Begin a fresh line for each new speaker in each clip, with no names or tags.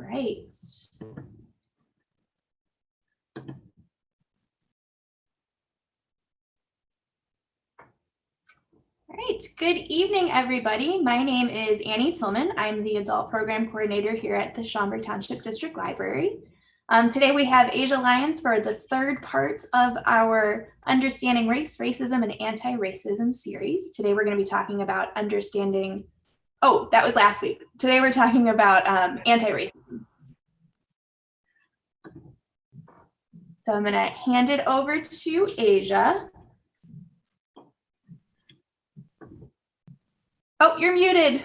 right. All right, good evening, everybody. My name is Annie Tillman. I'm the Adult Program Coordinator here at the Schaumburg Township District Library. Today we have Asia Lyons for the third part of our Understanding Race, Racism, and Anti-Racism series. Today we're going to be talking about understanding, oh, that was last week. Today we're talking about anti-racism. So I'm going to hand it over to Asia. Oh, you're muted.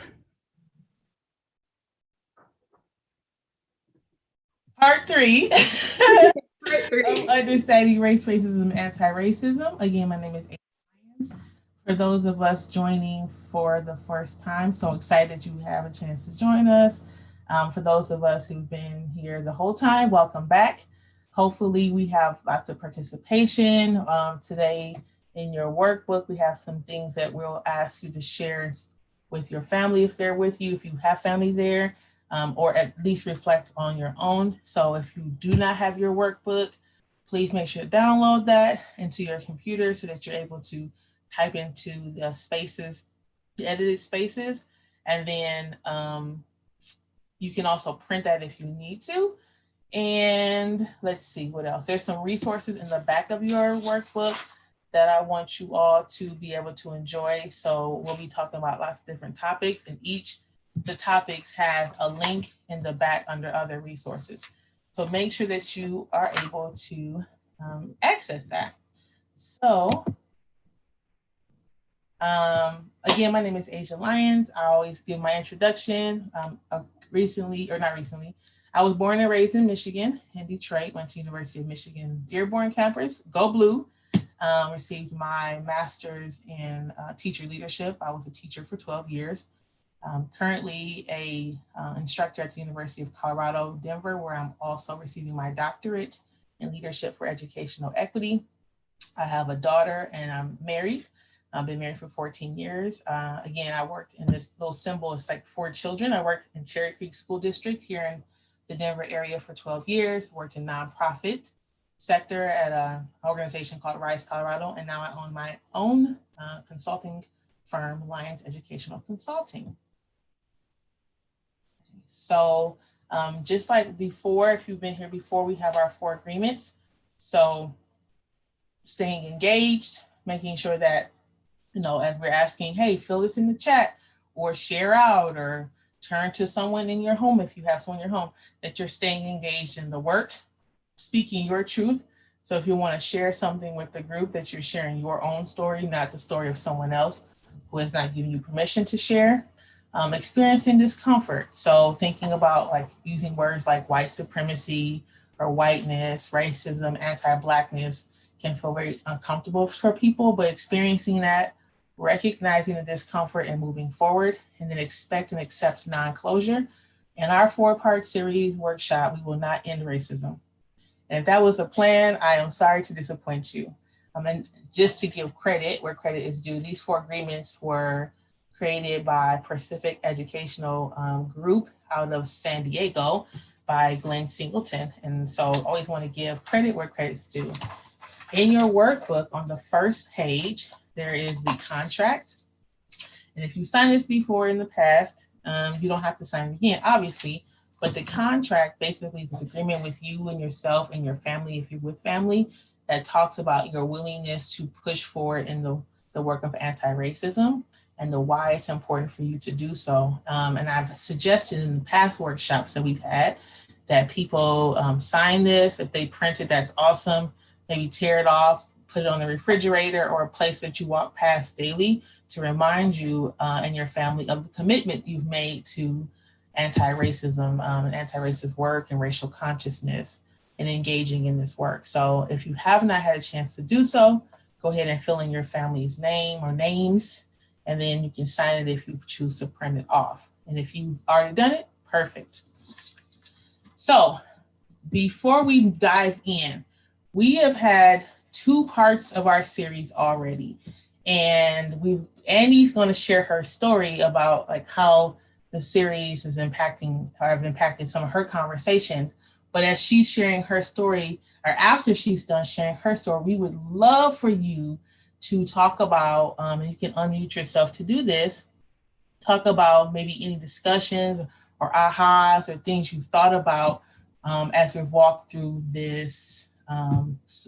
Part three. Understanding Race, Racism, and Anti-Racism. Again, my name is Asia. For those of us joining for the first time, so excited you have a chance to join us. For those of us who've been here the whole time, welcome back. Hopefully we have lots of participation. Today in your workbook, we have some things that we'll ask you to share with your family if they're with you, if you have family there. Or at least reflect on your own. So if you do not have your workbook, please make sure to download that into your computer so that you're able to type into the spaces, the edited spaces, and then you can also print that if you need to. And let's see what else. There's some resources in the back of your workbook that I want you all to be able to enjoy. So we'll be talking about lots of different topics, and each the topics has a link in the back under other resources. So make sure that you are able to access that. So again, my name is Asia Lyons. I always give my introduction. I was born and raised in Michigan, in Detroit, went to University of Michigan Dearborn campus, go blue. Received my master's in teacher leadership. I was a teacher for 12 years. Currently a instructor at the University of Colorado, Denver, where I'm also receiving my doctorate in leadership for educational equity. I have a daughter and I'm married. I've been married for 14 years. Again, I worked in this little symbol, it's like 4 children. I worked in Cherry Creek School District here in the Denver area for 12 years, worked in nonprofit sector at an organization called Rise Colorado, and now I own my own consulting firm, Lyons Educational Consulting. So just like before, if you've been here before, we have our 4 agreements. So staying engaged, making sure that, as we're asking, hey, fill this in the chat or share out or turn to someone in your home if you have someone in your home, that you're staying engaged in the work, speaking your truth. So if you want to share something with the group, that you're sharing your own story, not the story of someone else who has not given you permission to share. Experiencing discomfort. So thinking about like using words like white supremacy or whiteness, racism, anti-Blackness can feel very uncomfortable for people, but experiencing that, recognizing the discomfort and moving forward, and then expect and accept non-closure. In our 4-part series workshop, we will not end racism. And if that was a plan, I am sorry to disappoint you. And just to give credit where credit is due, these 4 agreements were created by Pacific Educational Group out of San Diego by Glenn Singleton. And so always want to give credit where credit's due. In your workbook on the first page, there is the contract. And if you signed this before in the past, you don't have to sign it again, obviously, but the contract basically is an agreement with you and yourself and your family, if you're with family, that talks about your willingness to push forward in the work of anti-racism and the why it's important for you to do so. And I've suggested in the past workshops that we've had that people sign this. If they print it, that's awesome. Maybe tear it off, put it on the refrigerator or a place that you walk past daily to remind you and your family of the commitment you've made to anti-racism and anti-racist work and racial consciousness and engaging in this work. So if you have not had a chance to do so, go ahead and fill in your family's name or names, and then you can sign it if you choose to print it off. And if you've already done it, perfect. So before we dive in, we have had 2 parts of our series already. And Annie's going to share her story about like how the series is impacting or have impacted some of her conversations. But as she's sharing her story, or after she's done sharing her story, we would love for you to talk about, and you can unmute yourself to do this, talk about maybe any discussions or ahas or things you've thought about as we've walked through this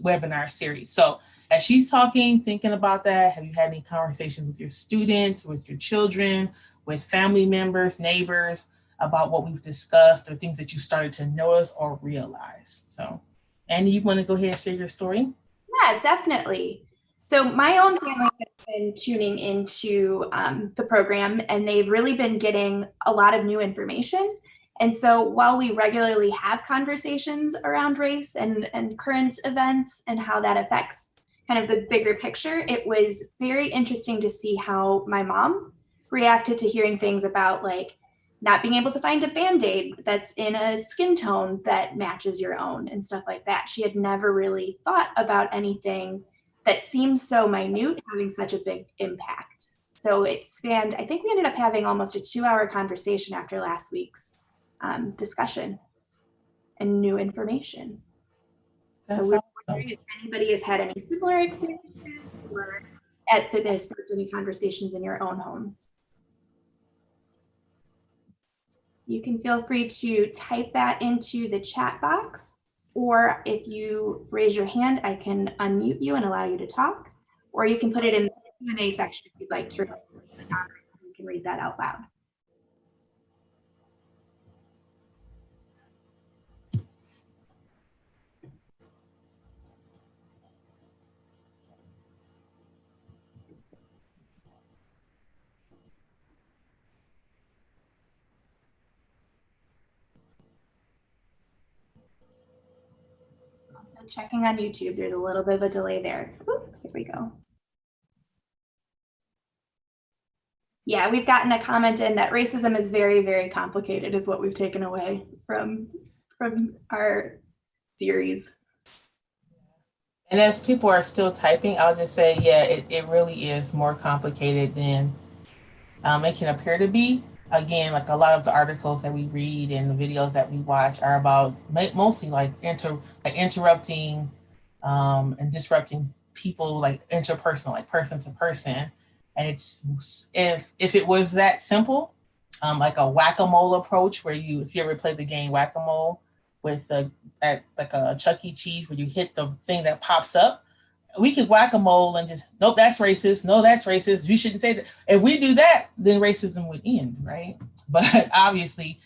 webinar series. So as she's talking, thinking about that, have you had any conversations with your students, with your children, with family members, neighbors about what we've discussed or things that you started to notice or realize? So, Annie, you want to go ahead and share your story?
Yeah, definitely. So my own family has been tuning into the program, and they've really been getting a lot of new information. And so while we regularly have conversations around race and current events and how that affects kind of the bigger picture, it was very interesting to see how my mom reacted to hearing things about like not being able to find a band-aid that's in a skin tone that matches your own and stuff like that. She had never really thought about anything that seems so minute having such a big impact. So it spanned, I think we ended up having almost a 2-hour conversation after last week's discussion and new information.
That's
So we're
awesome.
wondering if anybody has had any similar experiences or at has sparked any conversations in your own homes. You can feel free to type that into the chat box, or if you raise your hand, I can unmute you and allow you to talk, or you can put it in the Q&A section if you'd like to. You can read that out loud. Also checking on YouTube, there's a little bit of a delay there. Oop, here we go. Yeah, we've gotten a comment in that racism is very, very complicated is what we've taken away from our series.
And as people are still typing, I'll just say, yeah, it really is more complicated than it can appear to be. Again, like a lot of the articles that we read and the videos that we watch are about mostly like interrupting and disrupting people, like interpersonal, like person to person. And it's if it was that simple, like a whack-a-mole approach, where if you ever played the game whack-a-mole with like a Chuck E. Cheese, where you hit the thing that pops up, we could whack-a-mole and just, nope, that's racist. No, that's racist. You shouldn't say that. If we do that, then racism would end, right? But obviously,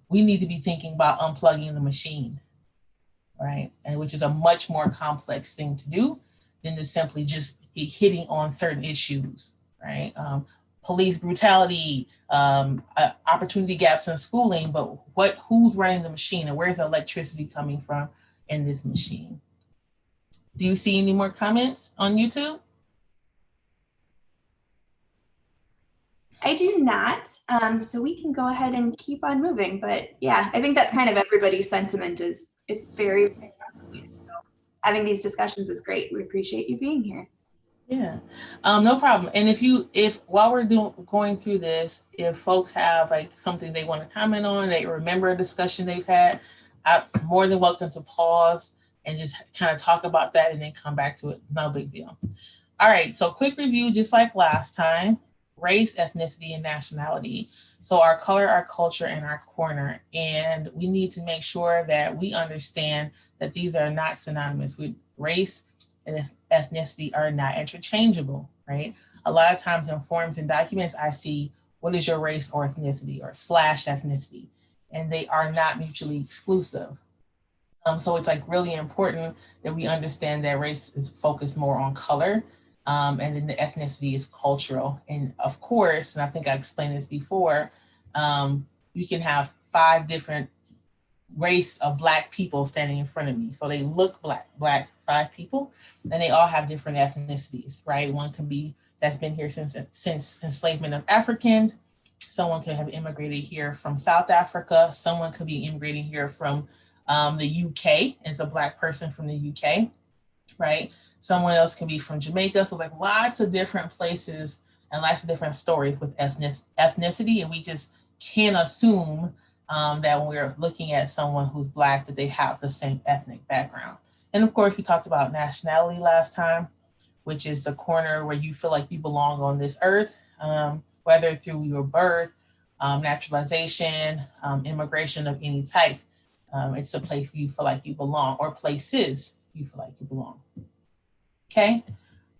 we need to be thinking about unplugging the machine, right? And which is a much more complex thing to do than to simply just hitting on certain issues, right? Police brutality, opportunity gaps in schooling, but who's running the machine and where's the electricity coming from in this machine? Do you see any more comments on YouTube?
I do not. So we can go ahead and keep on moving. But yeah, I think that's kind of everybody's sentiment is it's very, so having these discussions is great. We appreciate you being here.
Yeah, no problem. And if while we're going through this, if folks have like something they want to comment on, they remember a discussion they've had, I'm more than welcome to pause and just kind of talk about that and then come back to it. No big deal. All right, so quick review, just like last time: race, ethnicity, and nationality. So our color, our culture, and our corner. And we need to make sure that we understand that these are not synonymous with race and ethnicity are not interchangeable, right? A lot of times in forms and documents, I see what is your race or ethnicity or slash ethnicity, and they are not mutually exclusive. So it's like really important that we understand that race is focused more on color, and then the ethnicity is cultural. And of course, and I think I explained this before, you can have 5 different race of Black people standing in front of me. So they look Black 5 people, and they all have different ethnicities, right? One can be that's been here since enslavement of Africans. Someone could have immigrated here from South Africa. Someone could be immigrating here from the UK as a Black person from the UK, right? Someone else can be from Jamaica. So like lots of different places and that's a different story with ethnicity, and we just can't assume that when we're looking at someone who's Black that they have the same ethnic background. And of course, we talked about nationality last time, which is the corner where you feel like you belong on this earth, whether through your birth, naturalization, immigration of any type. It's a place where you feel like you belong, or places you feel like you belong. Okay,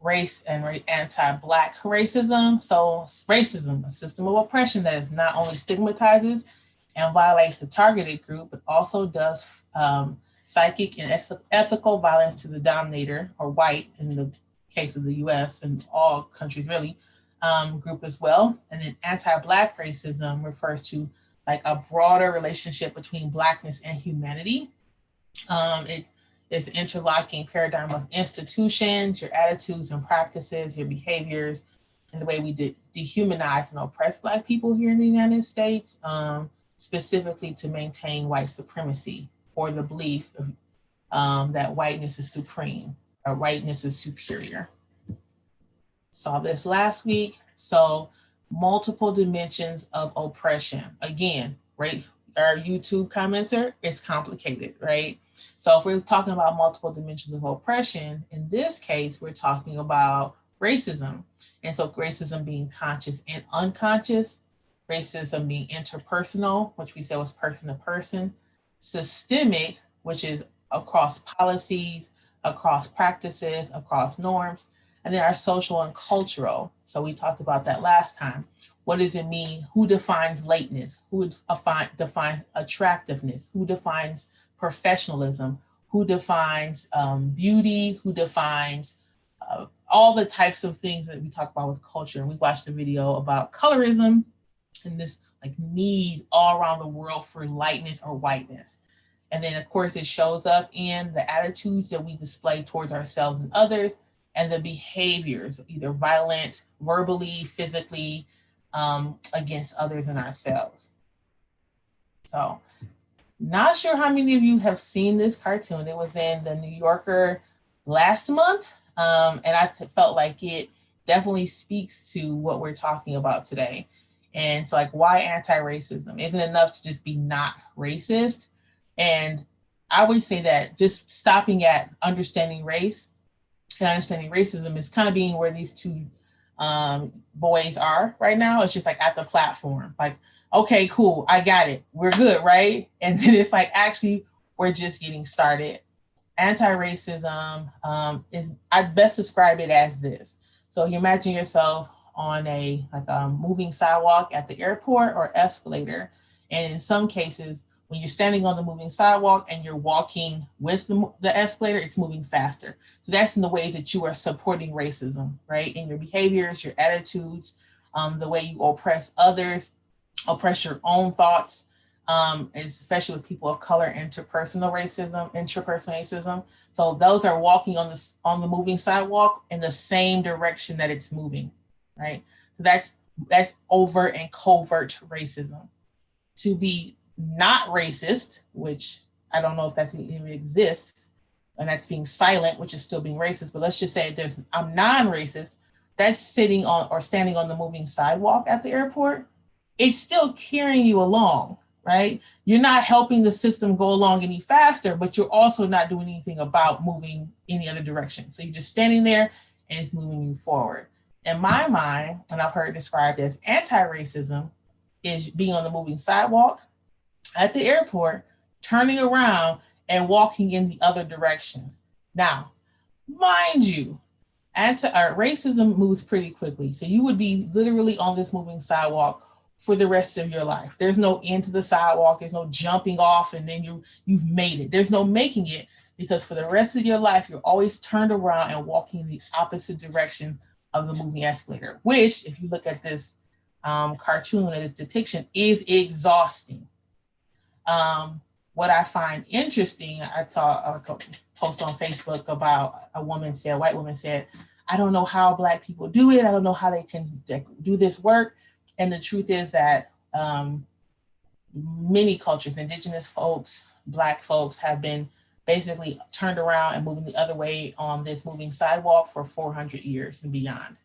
race and anti-Black racism. So racism, a system of oppression that is not only stigmatizes and violates the targeted group, but also does psychic and ethical violence to the dominator, or white in the case of the US and all countries really, group as well. And then anti-Black racism refers to like a broader relationship between Blackness and humanity. It is an interlocking paradigm of institutions, your attitudes and practices, your behaviors, and the way we dehumanize and oppress Black people here in the United States, specifically to maintain white supremacy, or the belief that whiteness is supreme or whiteness is superior. Saw this last week. So multiple dimensions of oppression. Again, right? Our YouTube commenter is complicated, right? So if we're talking about multiple dimensions of oppression, in this case, we're talking about racism. And so racism being conscious and unconscious, racism being interpersonal, which we said was person to person, systemic, which is across policies, across practices, across norms, and there are social and cultural. So we talked about that last time. What does it mean? Who defines lateness? Who defines attractiveness? Who defines professionalism? Who defines beauty? Who defines all the types of things that we talk about with culture? And we watched a video about colorism and this like need all around the world for lightness or whiteness. And then of course it shows up in the attitudes that we display towards ourselves and others, and the behaviors, either violent, verbally, physically, against others and ourselves. So, not sure how many of you have seen this cartoon. It was in the New Yorker last month, and I felt like it definitely speaks to what we're talking about today. And it's like, why anti-racism? Isn't enough to just be not racist? And I would say that just stopping at understanding race and understanding racism is kind of being where these two boys are right now. It's just like at the platform, like, okay, cool, I got it, we're good, right? And then it's like, actually, we're just getting started. Anti-racism is, I best describe it as this. So you imagine yourself on a moving sidewalk at the airport or escalator, and in some cases, when you're standing on the moving sidewalk and you're walking with the escalator, it's moving faster. So that's in the ways that you are supporting racism, right? In your behaviors, your attitudes, the way you oppress others, oppress your own thoughts, especially with people of color, interpersonal racism. So those are walking on the moving sidewalk in the same direction that it's moving, right? So that's overt and covert racism. To be not racist, which I don't know if that even exists, and that's being silent, which is still being racist. But let's just say I'm non-racist. That's sitting on or standing on the moving sidewalk at the airport. It's still carrying you along, right? You're not helping the system go along any faster, but you're also not doing anything about moving any other direction. So you're just standing there and it's moving you forward. In my mind, and I've heard it described as anti-racism, is being on the moving sidewalk at the airport, turning around and walking in the other direction. Now, mind you, racism moves pretty quickly. So you would be literally on this moving sidewalk for the rest of your life. There's no end to the sidewalk. There's no jumping off and then you've made it. There's no making it, because for the rest of your life, you're always turned around and walking in the opposite direction of the moving escalator, which, if you look at this cartoon and this depiction, is exhausting. What I find interesting, I saw a post on Facebook about a white woman said, I don't know how Black people do it. I don't know how they can do this work. And the truth is that many cultures, Indigenous folks, Black folks, have been basically turned around and moving the other way on this moving sidewalk for 400 years and beyond.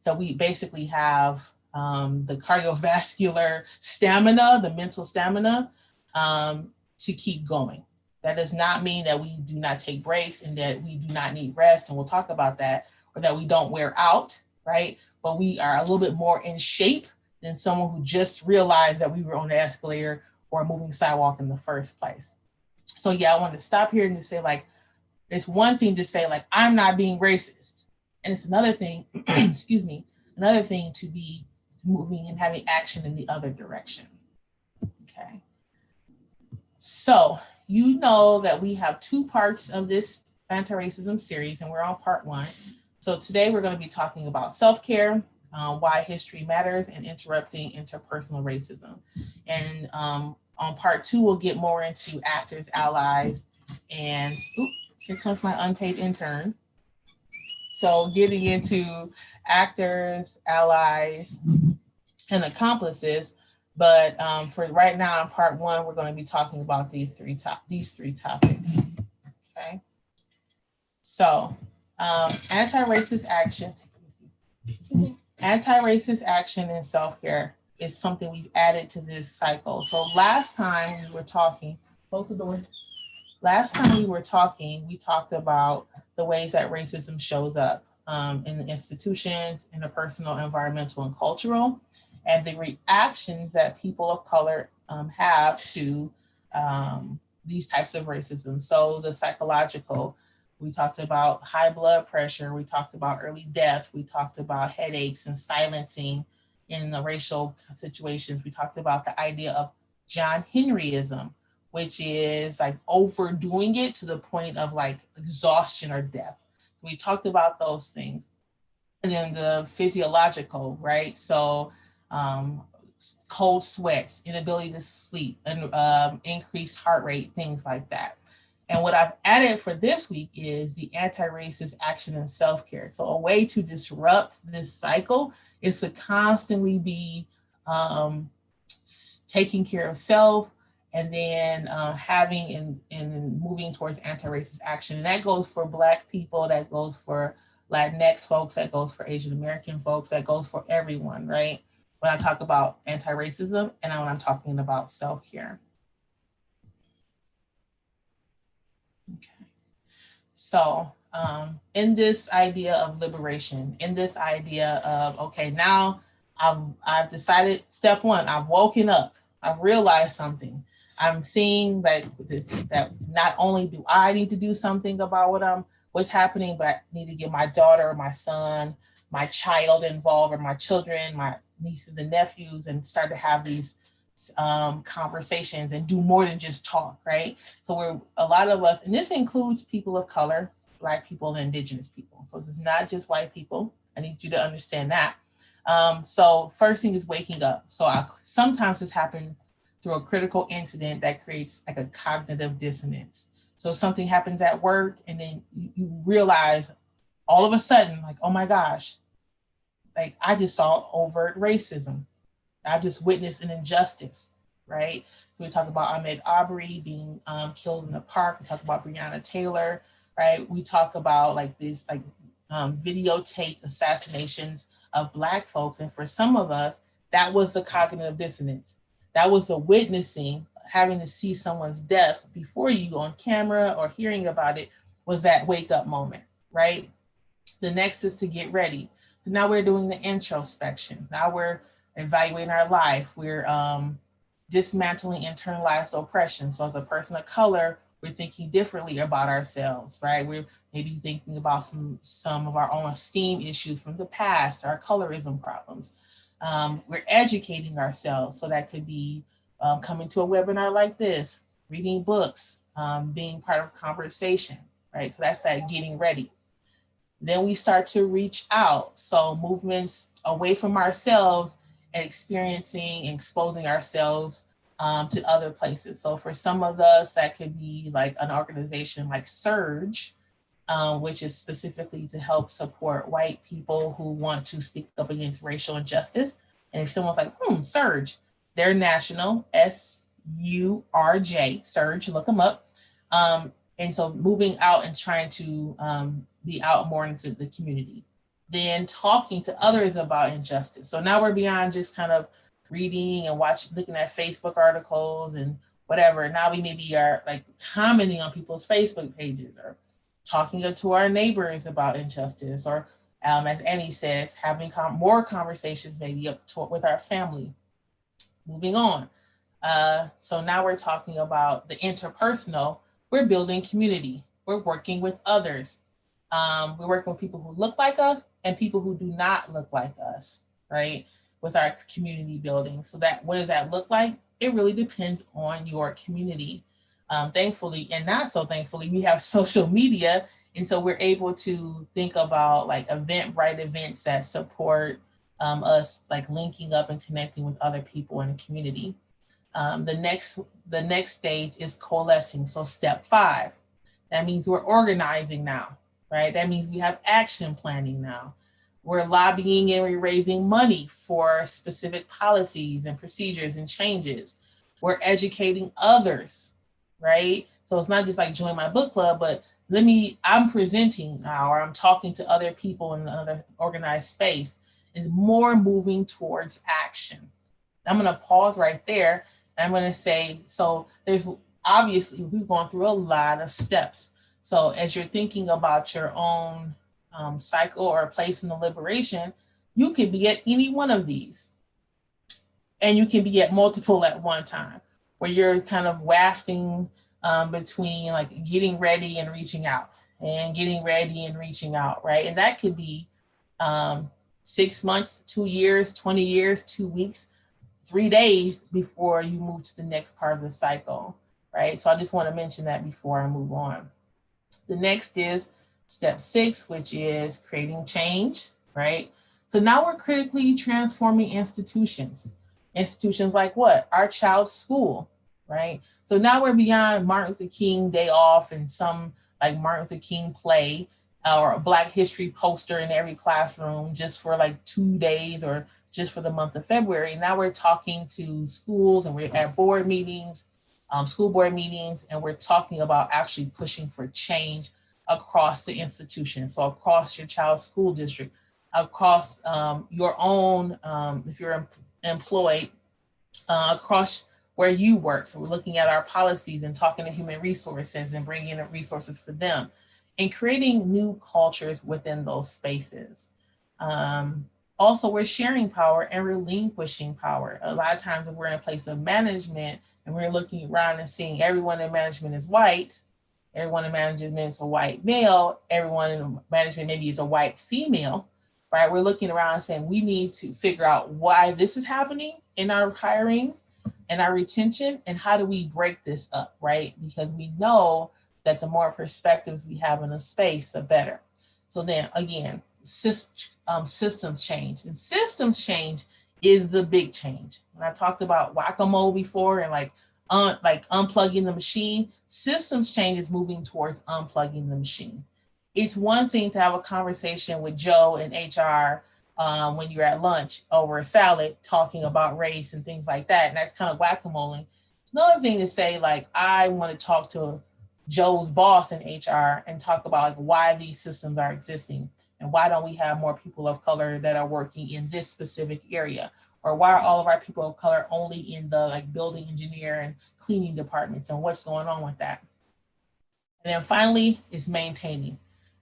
So we basically have the cardiovascular stamina, the mental stamina to keep going. That does not mean that we do not take breaks and that we do not need rest, and we'll talk about that, or that we don't wear out, right? But we are a little bit more in shape than someone who just realized that we were on the escalator or a moving sidewalk in the first place. So yeah, I wanted to stop here and just say, like, it's one thing to say, like, I'm not being racist. And it's another thing, excuse me, another thing to be moving and having action in the other direction. Okay. So you know that we have two parts of this anti-racism series, and we're on part one. So today we're going to be talking about self-care, why history matters, and interrupting interpersonal racism. And on part two, we'll get more into actors, allies, and here comes my unpaid intern. So getting into actors, allies, and accomplices. But for right now, in part one, we're going to be talking about these three topics. Okay. So anti-racist action, anti-racist action and self-care is something we've added to this cycle. So last time we were talking, close the door. Last time we were talking, we talked about the ways that racism shows up in the institutions, interpersonal, environmental, and cultural, and the reactions that people of color have to these types of racism. So the psychological, we talked about high blood pressure, we talked about early death, we talked about headaches and silencing in the racial situations. We talked about the idea of John Henryism, which is like overdoing it to the point of like exhaustion or death. We talked about those things. And then the physiological, right? So cold sweats, inability to sleep, and increased heart rate, things like that. And what I've added for this week is the anti-racist action and self-care. So a way to disrupt this cycle is to constantly be taking care of self, and then having and moving towards anti-racist action. And that goes for Black people, that goes for Latinx folks, that goes for Asian American folks, that goes for everyone, right? When I talk about anti-racism and when I'm talking about self-care. Okay. So in this idea of liberation, in this idea of, okay, now I've decided, step one, I've woken up, I've realized something. I'm seeing that not only do I need to do something about what's happening, but I need to get my daughter, my son, my child involved, or my children, my nieces and nephews, and start to have these conversations and do more than just talk, right? So a lot of us, and this includes people of color, Black people, and Indigenous people. So this is not just white people. I need you to understand that. So first thing is waking up. So sometimes this happens through a critical incident that creates like a cognitive dissonance. So something happens at work, and then you realize all of a sudden, like, oh my gosh, like I just saw overt racism. I've just witnessed an injustice, right? So we talk about Ahmaud Arbery being killed in the park. We talk about Breonna Taylor, right? We talk about like these videotaped assassinations of Black folks. And for some of us, that was the cognitive dissonance. That was the witnessing, having to see someone's death before you on camera or hearing about it was that wake up moment, right? The next is to get ready. Now we're doing the introspection. Now we're evaluating our life. We're dismantling internalized oppression. So as a person of color, we're thinking differently about ourselves, right? We're maybe thinking about some of our own esteem issues from the past, our colorism problems. We're educating ourselves. So that could be coming to a webinar like this, reading books, being part of conversation, right? So that's that getting ready. Then we start to reach out. So movements away from ourselves and experiencing and exposing ourselves to other places. So for some of us, that could be like an organization like Surge, which is specifically to help support white people who want to speak up against racial injustice. And if someone's like, Surge, they're national, SURJ, Surge, look them up. And so moving out and trying to be out more into the community. then talking to others about injustice. So now we're beyond just kind of reading and looking at Facebook articles and whatever. Now we maybe are like commenting on people's Facebook pages or talking to our neighbors about injustice, or as Annie says, having more conversations maybe with our family. Moving on. So now we're talking about the interpersonal. We're building community. We're working with others. We're working with people who look like us and people who do not look like us, right? With our community building. So that, what does that look like? It really depends on your community. Thankfully, and not so thankfully, we have social media. And so we're able to think about like Eventbrite events that support us like linking up and connecting with other people in the community. The next stage is coalescing. So step 5, that means we're organizing now, right? That means we have action planning now. We're lobbying and we're raising money for specific policies and procedures and changes. We're educating others, right? So it's not just like join my book club, but I'm presenting now, or I'm talking to other people in another organized space. It's more moving towards action. I'm going to pause right there. And I'm going to say, so there's obviously, we've gone through a lot of steps. So as you're thinking about your own cycle or place in the liberation, you could be at any one of these. And you can be at multiple at one time, where you're kind of wafting between like getting ready and reaching out, and getting ready and reaching out, right? And that could be 6 months, 2 years, 20 years, 2 weeks, 3 days before you move to the next part of the cycle, right? So I just want to mention that before I move on. The next is step 6, which is creating change, right? So now we're critically transforming institutions. Institutions like what? Our child's school, right? So now we're beyond Martin Luther King Day off and some like Martin Luther King play or a Black History poster in every classroom just for like 2 days or just for the month of February. Now we're talking to schools and we're at board meetings, school board meetings, and we're talking about actually pushing for change across the institution. So across your child's school district, across your own, if you're employed, across where you work. So we're looking at our policies and talking to human resources and bringing in resources for them and creating new cultures within those spaces. Also, we're sharing power and relinquishing power. A lot of times when we're in a place of management and we're looking around and seeing everyone in management is white, everyone in management is a white male, everyone in management maybe is a white female, right? We're looking around and saying we need to figure out why this is happening in our hiring and our retention, and how do we break this up, right? Because we know that the more perspectives we have in a space, the better. So then again, systems change. And systems change is the big change. When I talked about whack-a-mole before and like unplugging the machine, systems change is moving towards unplugging the machine. It's one thing to have a conversation with Joe in HR when you're at lunch over a salad talking about race and things like that. And that's kind of whack-a-mole. It's another thing to say, like, I want to talk to Joe's boss in HR and talk about like why these systems are existing and why don't we have more people of color that are working in this specific area, or why are all of our people of color only in the like building engineer and cleaning departments, and what's going on with that. And then finally is maintaining.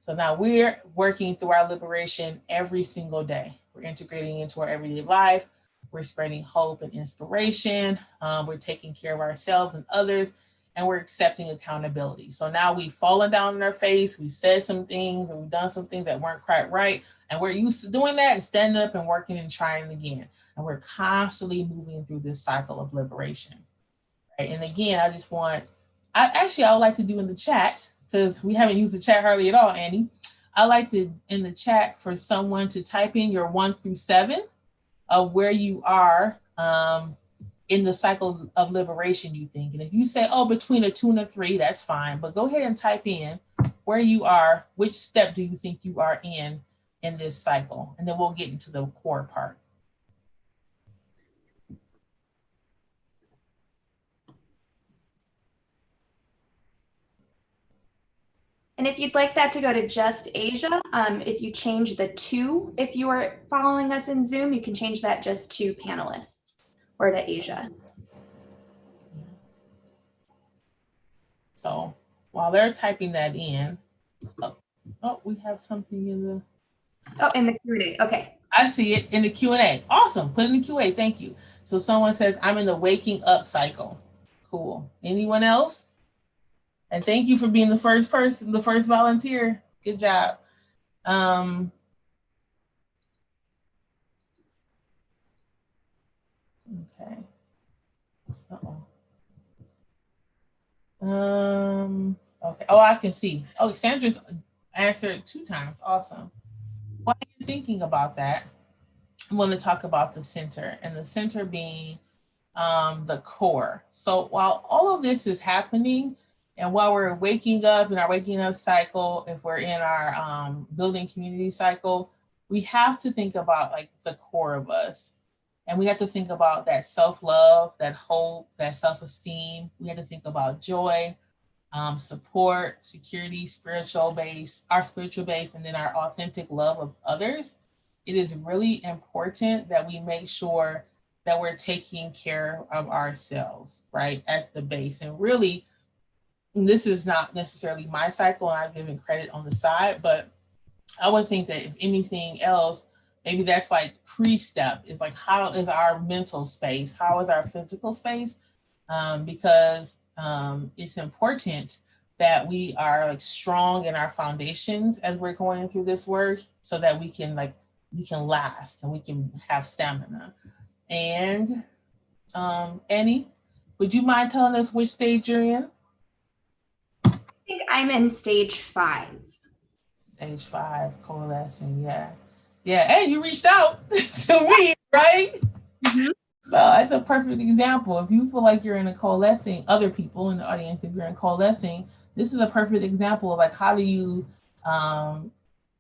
So now we're working through our liberation every single day. We're integrating into our everyday life. We're spreading hope and inspiration. We're taking care of ourselves and others, and we're accepting accountability. So now we've fallen down on our face, we've said some things, and we've done some things that weren't quite right, and we're used to doing that and standing up and working and trying again. And we're constantly moving through this cycle of liberation. Right? And again, I would like to do in the chat, because we haven't used the chat hardly at all, Annie. I like to, in the chat, for someone to type in your 1 through 7 of where you are in the cycle of liberation, you think. And if you say, oh, between a 2 and a 3, that's fine. But go ahead and type in where you are, which step do you think you are in this cycle? And then we'll get into the core part.
And if you'd like that to go to just Asia, if you change the to, if you are following us in Zoom, you can change that just to panelists or to Asia.
So while they're typing that in, oh, we have something in the.
Oh, in the Q&A. Okay.
I see it in the Q&A. Awesome. Put it in the Q&A. Thank you. So someone says, I'm in the waking up cycle. Cool. Anyone else? And thank you for being the first person, the first volunteer. Good job. Okay. Okay. Oh, I can see. Oh, Sandra's answered 2 times. Awesome. While you're thinking about that, I want to talk about the center, and the center being the core. So while all of this is happening, and while we're waking up in our waking up cycle, if we're in our building community cycle, we have to think about like the core of us. And we have to think about that self-love, that hope, that self-esteem. We have to think about joy, support, security, our spiritual base, and then our authentic love of others. It is really important that we make sure that we're taking care of ourselves, right, at the base. And really, this is not necessarily my cycle, and I'm giving credit on the side, but I would think that if anything else, maybe that's like pre-step, is like, how is our mental space? How is our physical space? Because it's important that we are like strong in our foundations as we're going through this work, so that we can last and we can have stamina. And Annie, would you mind telling us which stage you're in?
I think I'm in stage 5.
Stage 5, coalescing, yeah. Hey, you reached out to me, right? Mm-hmm. So that's a perfect example. If you feel like you're in a coalescing, other people in the audience, if you're in coalescing, this is a perfect example of like, how do you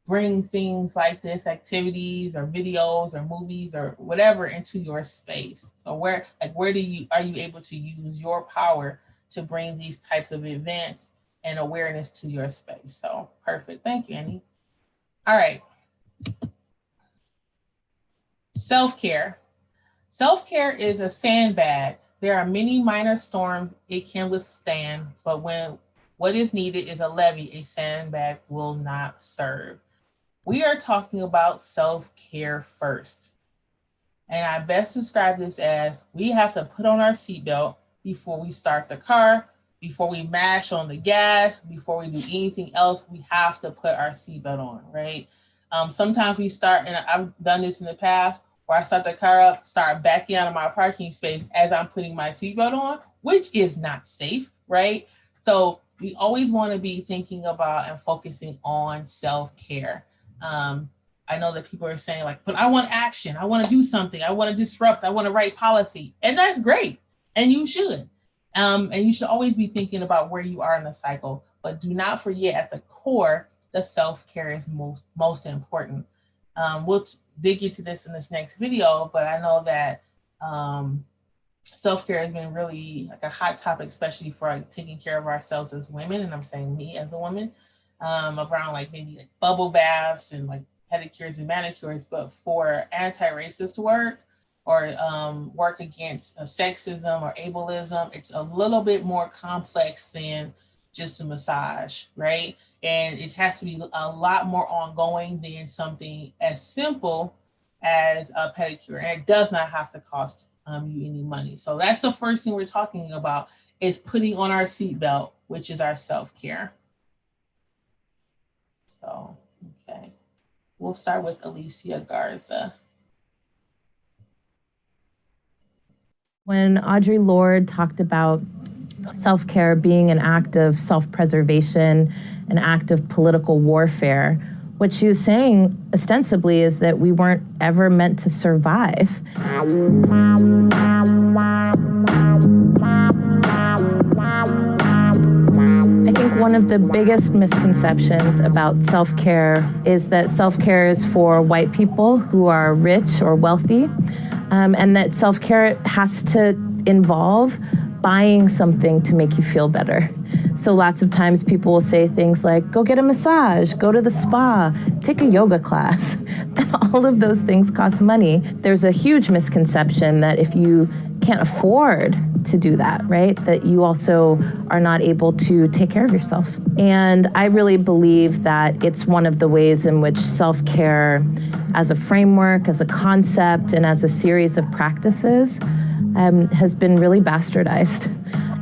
bring things like this, activities or videos or movies or whatever, into your space. So are you able to use your power to bring these types of events and awareness to your space? So perfect. Thank you, Annie. All right. Self-care. Self-care is a sandbag. There are many minor storms it can withstand, but when what is needed is a levee, a sandbag will not serve. We are talking about self-care first. And I best describe this as, we have to put on our seatbelt before we start the car, before we mash on the gas, before we do anything else. We have to put our seatbelt on, right? Sometimes we start, and I've done this in the past, where I start the car up, start backing out of my parking space as I'm putting my seatbelt on, which is not safe, right? So we always want to be thinking about and focusing on self-care. I know that people are saying like, but I want action. I want to do something. I want to disrupt. I want to write policy. And that's great. And you should. And you should always be thinking about where you are in the cycle. But do not forget, at the core, the self-care is most important. We'll dig into this in this next video, but I know that self-care has been really like a hot topic, especially for like taking care of ourselves as women. And I'm saying me as a woman, around like maybe like bubble baths and like pedicures and manicures. But for anti-racist work or work against sexism or ableism, it's a little bit more complex than just a massage, right? And it has to be a lot more ongoing than something as simple as a pedicure. And it does not have to cost you any money. So that's the first thing we're talking about, is putting on our seatbelt, which is our self-care. So, okay. We'll start with Alicia Garza.
When Audre Lorde talked about self-care being an act of self-preservation, an act of political warfare, what she was saying ostensibly is that we weren't ever meant to survive. I think one of the biggest misconceptions about self-care is that self-care is for white people who are rich or wealthy, and that self-care has to involve buying something to make you feel better. So lots of times people will say things like, go get a massage, go to the spa, take a yoga class. And all of those things cost money. There's a huge misconception that if you can't afford to do that, right, that you also are not able to take care of yourself. And I really believe that it's one of the ways in which self-care as a framework, as a concept, and as a series of practices has been really bastardized.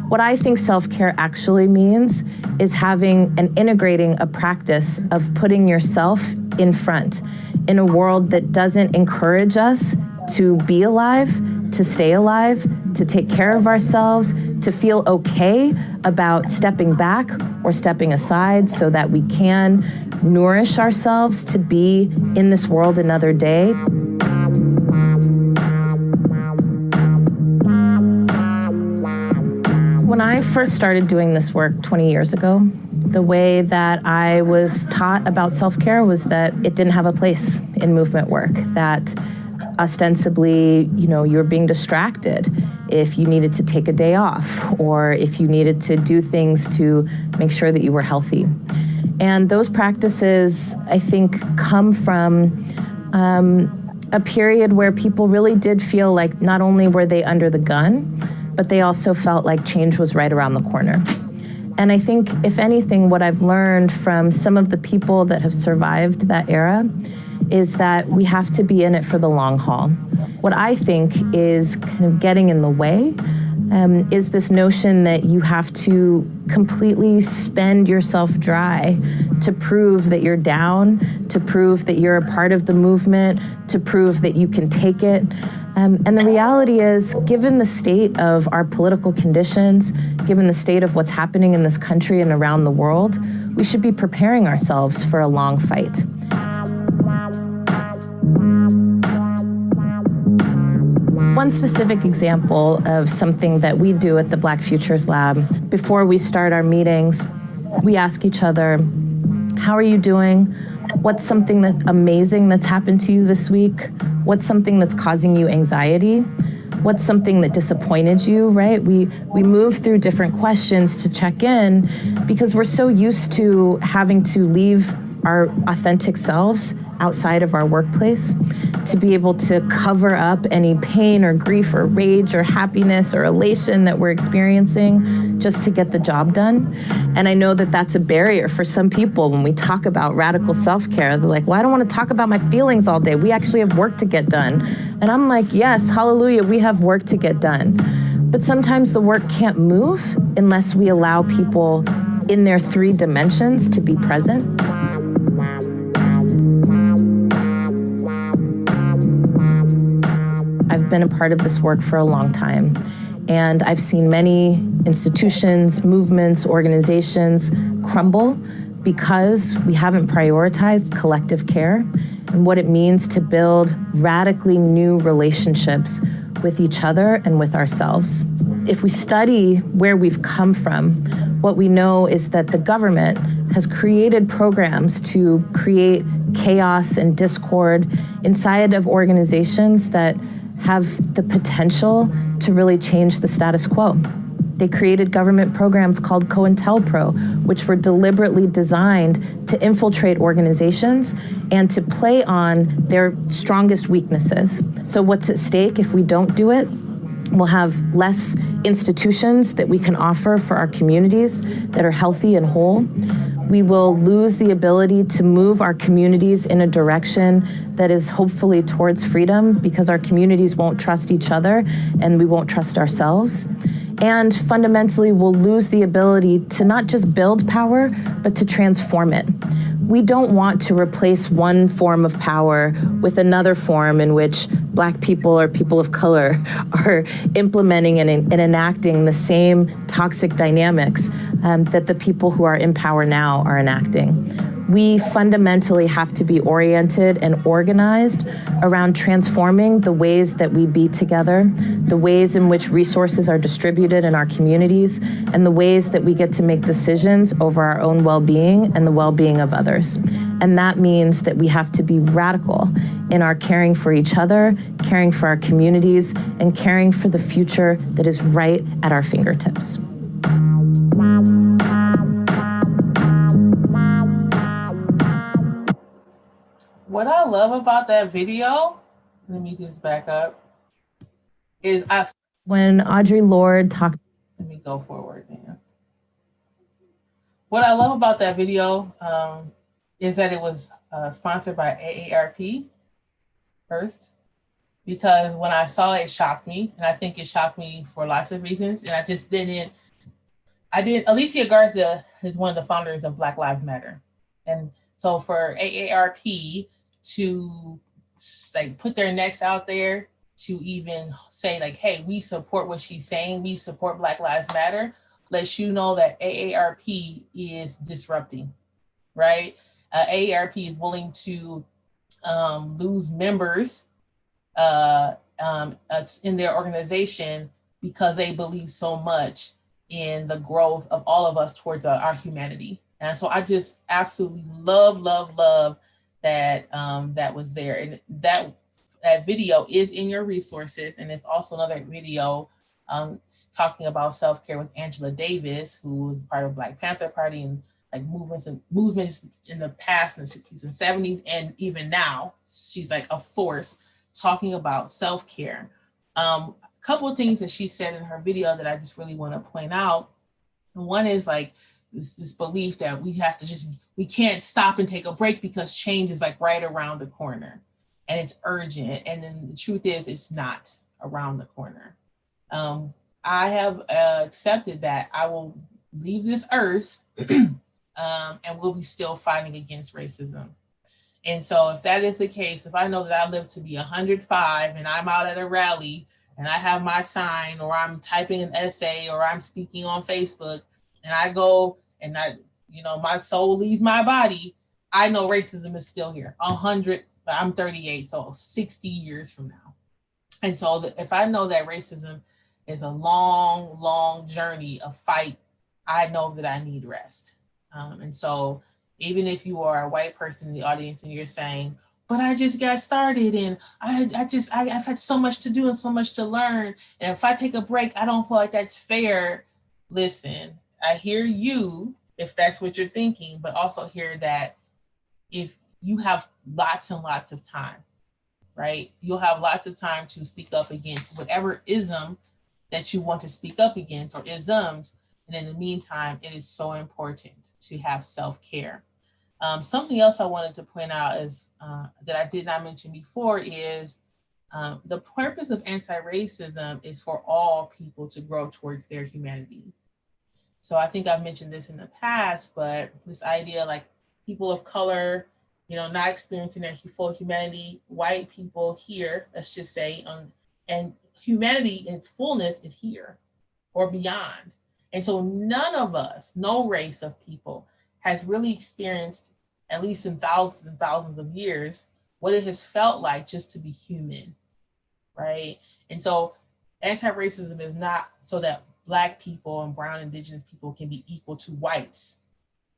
What I think self-care actually means is having and integrating a practice of putting yourself in front in a world that doesn't encourage us to be alive, to stay alive, to take care of ourselves, to feel okay about stepping back or stepping aside so that we can nourish ourselves to be in this world another day. When I first started doing this work 20 years ago, the way that I was taught about self-care was that it didn't have a place in movement work, that ostensibly, you were being distracted if you needed to take a day off or if you needed to do things to make sure that you were healthy. And those practices, I think, come from a period where people really did feel like not only were they under the gun, but they also felt like change was right around the corner. And I think, if anything, what I've learned from some of the people that have survived that era is that we have to be in it for the long haul. What I think is kind of getting in the way is this notion that you have to completely spend yourself dry to prove that you're down, to prove that you're a part of the movement, to prove that you can take it. And the reality is, given the state of our political conditions, given the state of what's happening in this country and around the world, we should be preparing ourselves for a long fight. One specific example of something that we do at the Black Futures Lab, before we start our meetings, we ask each other, how are you doing? What's something that's amazing that's happened to you this week? What's something that's causing you anxiety? What's something that disappointed you, right? We move through different questions to check in because we're so used to having to leave our authentic selves outside of our workplace to be able to cover up any pain or grief or rage or happiness or elation that we're experiencing just to get the job done. And I know that that's a barrier for some people when we talk about radical self-care. They're like, well, I don't want to talk about my feelings all day. We actually have work to get done. And I'm like, yes, hallelujah, we have work to get done. But sometimes the work can't move unless we allow people in their 3 dimensions to be present. I've been a part of this work for a long time, and I've seen many institutions, movements, organizations crumble because we haven't prioritized collective care and what it means to build radically new relationships with each other and with ourselves. If we study where we've come from, what we know is that the government has created programs to create chaos and discord inside of organizations that have the potential to really change the status quo. They created government programs called COINTELPRO, which were deliberately designed to infiltrate organizations and to play on their strongest weaknesses. So what's at stake if we don't do it? We'll have less institutions that we can offer for our communities that are healthy and whole. We will lose the ability to move our communities in a direction that is hopefully towards freedom because our communities won't trust each other and we won't trust ourselves. And fundamentally, we'll lose the ability to not just build power, but to transform it. We don't want to replace one form of power with another form in which Black people or people of color are implementing and enacting the same toxic dynamics that the people who are in power now are enacting. We fundamentally have to be oriented and organized around transforming the ways that we be together, the ways in which resources are distributed in our communities, and the ways that we get to make decisions over our own well-being and the well-being of others. And that means that we have to be radical in our caring for each other, caring for our communities, and caring for the future that is right at our fingertips.
I love about that video, let me just back up, is
when Audre Lorde talked.
Let me go forward now. What I love about that video is that it was sponsored by AARP first, because when I saw it, it shocked me. And I think it shocked me for lots of reasons. And Alicia Garza is one of the founders of Black Lives Matter. And so for AARP to like put their necks out there to even say like, hey, we support what she's saying, we support Black Lives Matter, lets you know that AARP is disrupting, right? AARP is willing to lose members in their organization because they believe so much in the growth of all of us towards our humanity. And so I just absolutely love that that was there. And that video is in your resources. And it's also another video talking about self-care with Angela Davis, who was part of Black Panther Party and like movements in the past, in the 60s and 70s. And even now, she's like a force talking about self-care. A couple of things that she said in her video that I just really want to point out. One is like this belief that we can't stop and take a break because change is like right around the corner and it's urgent. And then the truth is it's not around the corner. I have accepted that I will leave this earth and we'll be still fighting against racism. And so if that is the case, if I know that I live to be 105 and I'm out at a rally and I have my sign, or I'm typing an essay, or I'm speaking on Facebook, and I go and my soul leaves my body, I know racism is still here. 100, I'm 38, so 60 years from now. And so if I know that racism is a long journey of fight, I know that I need rest. And so even if you are a white person in the audience and you're saying, but I just got started and I've had so much to do and so much to learn. And if I take a break, I don't feel like that's fair. Listen, I hear you if that's what you're thinking, but also hear that if you have lots and lots of time, right? You'll have lots of time to speak up against whatever ism that you want to speak up against or isms. And in the meantime, it is so important to have self-care. Something else I wanted to point out is that I did not mention before is the purpose of anti-racism is for all people to grow towards their humanity. So I think I've mentioned this in the past, but this idea like people of color, not experiencing their full humanity, white people here, let's just say, and humanity in its fullness is here or beyond. And so none of us, no race of people has really experienced, at least in thousands and thousands of years, what it has felt like just to be human, right? And so anti-racism is not so that Black people and brown indigenous people can be equal to whites.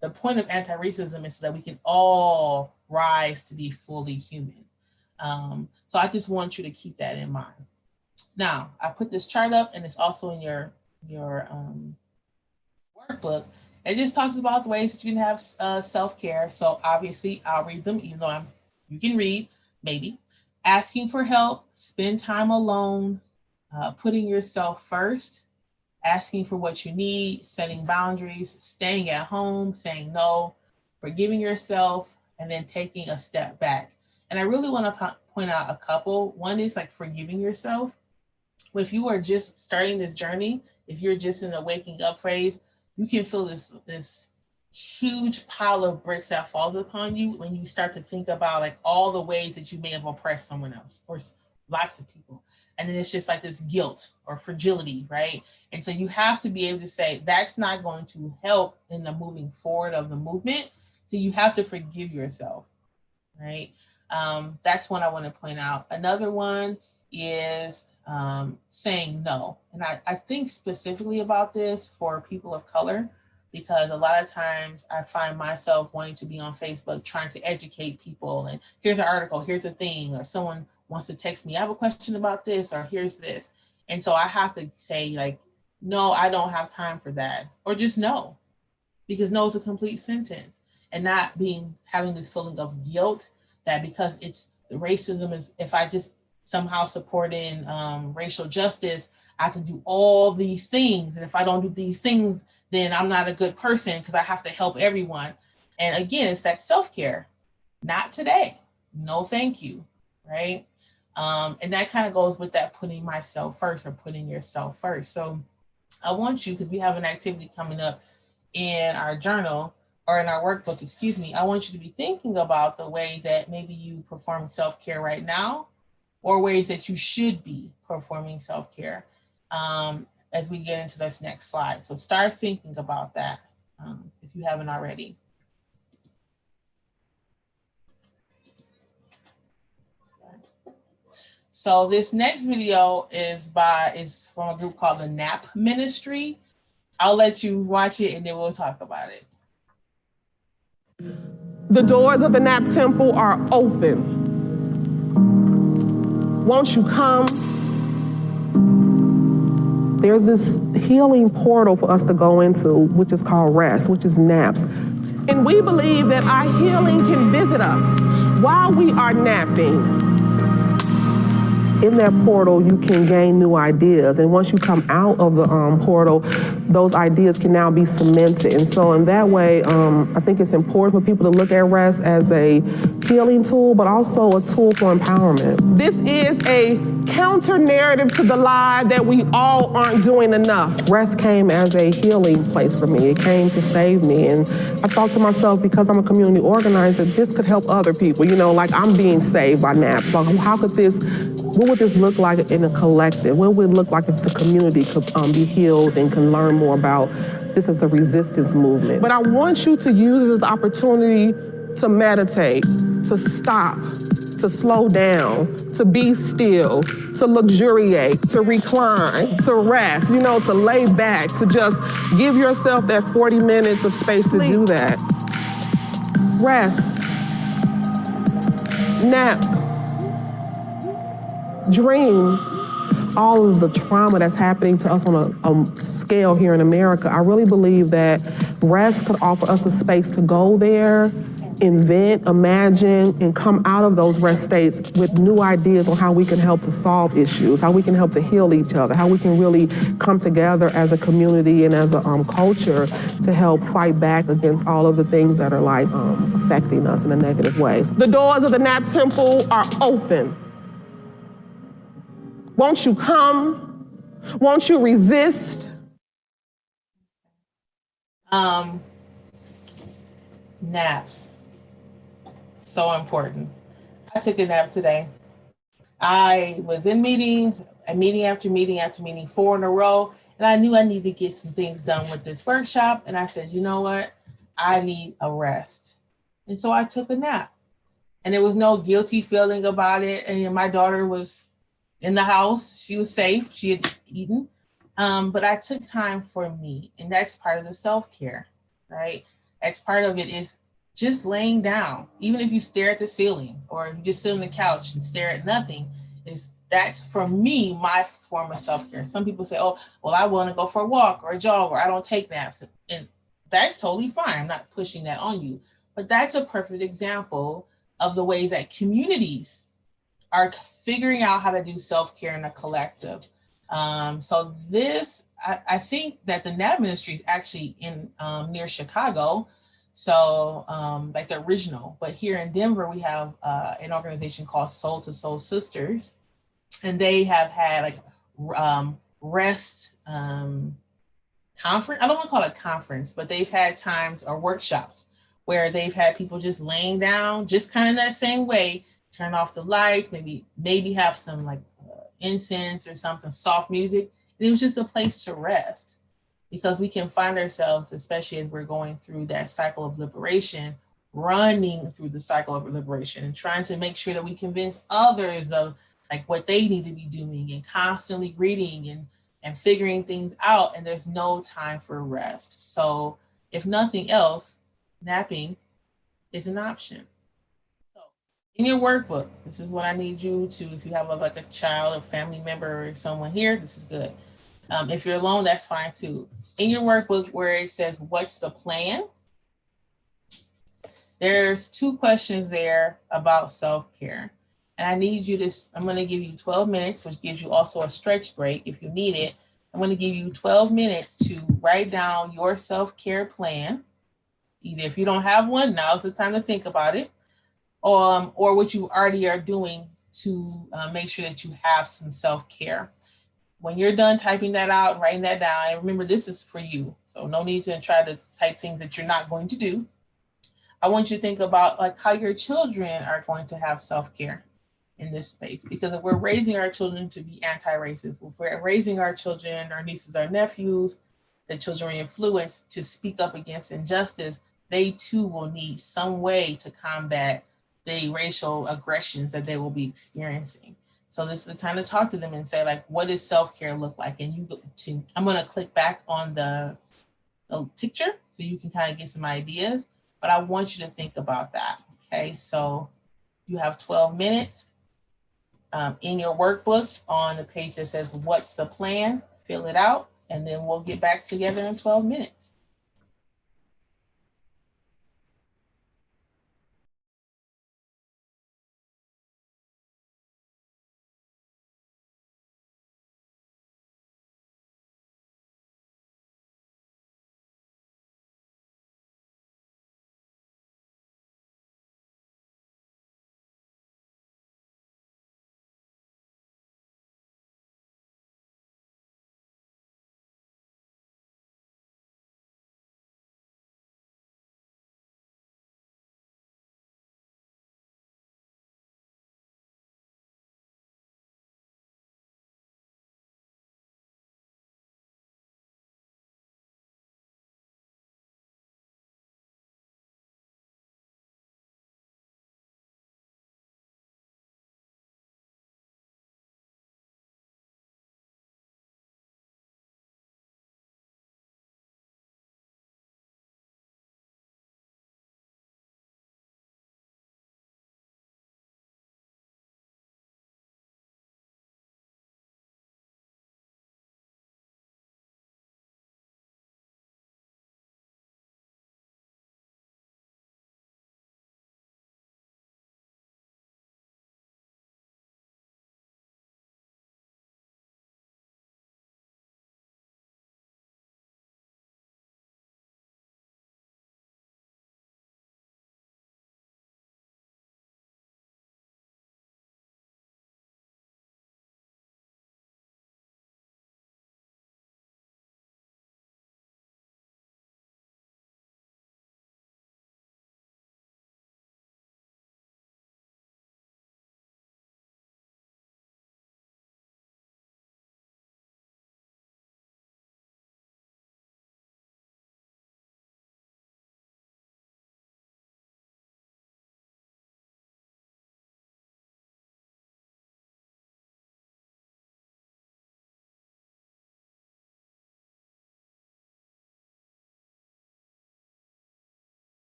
The point of anti-racism is so that we can all rise to be fully human. So I just want you to keep that in mind. Now, I put this chart up and it's also in your workbook. It just talks about the ways that you can have self-care. So obviously I'll read them, even though you can read, maybe. Asking for help, spend time alone, putting yourself first, asking for what you need, setting boundaries, staying at home, saying no, forgiving yourself, and then taking a step back. And I really want to point out a couple. One is like forgiving yourself. If you are just starting this journey, if you're just in the waking up phase, you can feel this huge pile of bricks that falls upon you when you start to think about like all the ways that you may have oppressed someone else or lots of people. And then it's just like this guilt or fragility, right? And so you have to be able to say, that's not going to help in the moving forward of the movement. So you have to forgive yourself, right? That's one I want to point out. Another one is saying no. And I think specifically about this for people of color, because a lot of times I find myself wanting to be on Facebook trying to educate people. And here's an article, here's a thing, or someone wants to text me, I have a question about this, or here's this. And so I have to say like, no, I don't have time for that. Or just no, because no is a complete sentence. And not having this feeling of guilt that because it's the racism is, if I just somehow support in racial justice, I can do all these things. And if I don't do these things, then I'm not a good person because I have to help everyone. And again, it's that self-care. Not today. No, thank you. Right. And that kind of goes with that putting myself first or putting yourself first. So I want you, because we have an activity coming up in our journal or in our workbook, excuse me, I want you to be thinking about the ways that maybe you perform self-care right now, or ways that you should be performing self-care as we get into this next slide. So start thinking about that if you haven't already. So this next video is from a group called the NAP Ministry. I'll let you watch it and then we'll talk about it.
The doors of the NAP temple are open. Won't you come? There's this healing portal for us to go into, which is called rest, which is naps. And we believe that our healing can visit us while we are napping. In that portal, you can gain new ideas. And once you come out of the portal, those ideas can now be cemented. And so in that way, I think it's important for people to look at rest as a healing tool, but also a tool for empowerment. This is a counter narrative to the lie that we all aren't doing enough. Rest came as a healing place for me. It came to save me. And I thought to myself, because I'm a community organizer, this could help other people. You know, like I'm being saved by naps. Like, what would this look like in a collective? What would it look like if the community could be healed and can learn more about this as a resistance movement? But I want you to use this opportunity to meditate, to stop, to slow down, to be still, to luxuriate, to recline, to rest, you know, to lay back, to just give yourself that 40 minutes of space to do that. Rest, nap, dream. All of the trauma that's happening to us on a scale here in America, I really believe that rest could offer us a space to go there, invent, imagine, and come out of those rest states with new ideas on how we can help to solve issues, how we can help to heal each other, how we can really come together as a community and as a culture to help fight back against all of the things that are like affecting us in a negative ways. The doors of the NAP temple are open. Won't you come? Won't you resist?
Naps. So important. I took a nap today. I was in meetings, meeting after meeting after meeting, 4 in a row, and I knew I needed to get some things done with this workshop. And I said, you know what? I need a rest. And so I took a nap. And there was no guilty feeling about it. And my daughter was in the house. She was safe. She had eaten. But I took time for me. And that's part of the self-care, right? That's part of it is just laying down. Even if you stare at the ceiling or if you just sit on the couch and stare at nothing, that's for me, my form of self-care. Some people say, oh, well, I want to go for a walk or a jog, or I don't take naps. And that's totally fine. I'm not pushing that on you. But that's a perfect example of the ways that communities are figuring out how to do self-care in a collective. So this, I think that the NAP ministry is actually in near Chicago. So like the original, but here in Denver, we have an organization called Soul to Soul Sisters. And they have had like rest conference. I don't want to call it conference, but they've had times or workshops where they've had people just laying down, just kind of that same way, turn off the lights, maybe have some like incense or something, soft music. And it was just a place to rest, because we can find ourselves, especially as we're going through that cycle of liberation, running through the cycle of liberation and trying to make sure that we convince others of like what they need to be doing and constantly reading and figuring things out. And there's no time for rest. So if nothing else, napping is an option. So in your workbook, this is what I need you to, if you have like a child or family member or someone here, this is good. If you're alone, that's fine too. In your workbook where it says, what's the plan? There's 2 questions there about self-care. And I need you to, I'm going to give you 12 minutes, which gives you also a stretch break if you need it. I'm going to give you 12 minutes to write down your self-care plan. Either if you don't have one, now's the time to think about it, or what you already are doing to make sure that you have some self-care. When you're done typing that out and writing that down, and remember, this is for you. So no need to try to type things that you're not going to do. I want you to think about like how your children are going to have self-care in this space. Because if we're raising our children to be anti-racist, if we're raising our children, our nieces, our nephews, the children influenced to speak up against injustice, they too will need some way to combat the racial aggressions that they will be experiencing. So this is the time to talk to them and say, like, what does self-care look like? And I'm going to click back on the picture so you can kind of get some ideas, but I want you to think about that. Okay, so you have 12 minutes in your workbook on the page that says, what's the plan? Fill it out, and then we'll get back together in 12 minutes.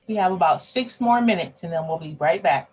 We have about 6 more minutes and then we'll be right back.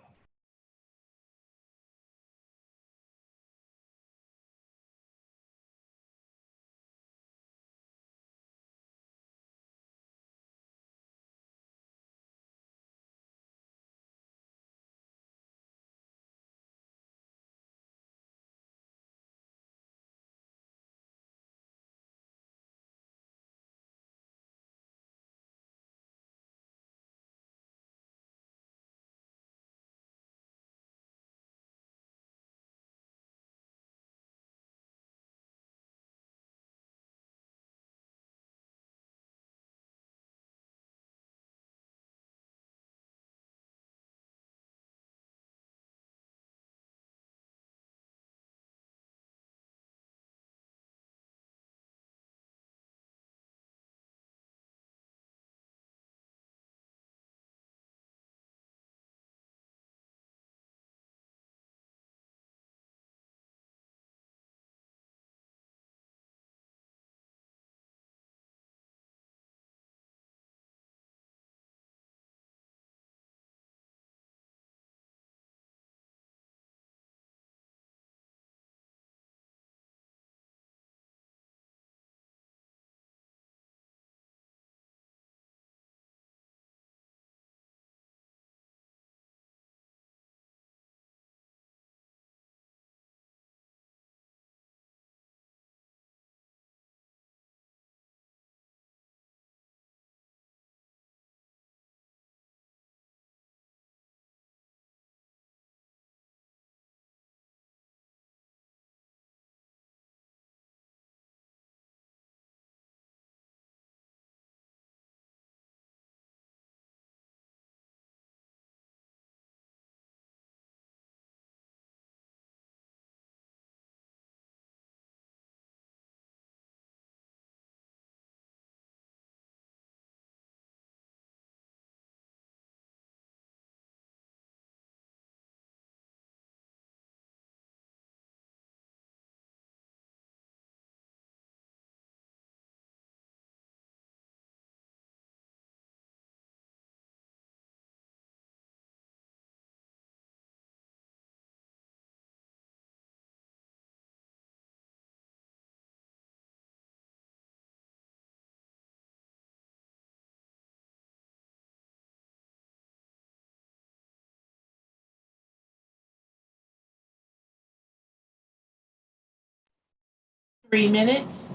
Three minutes,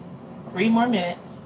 3 more minutes.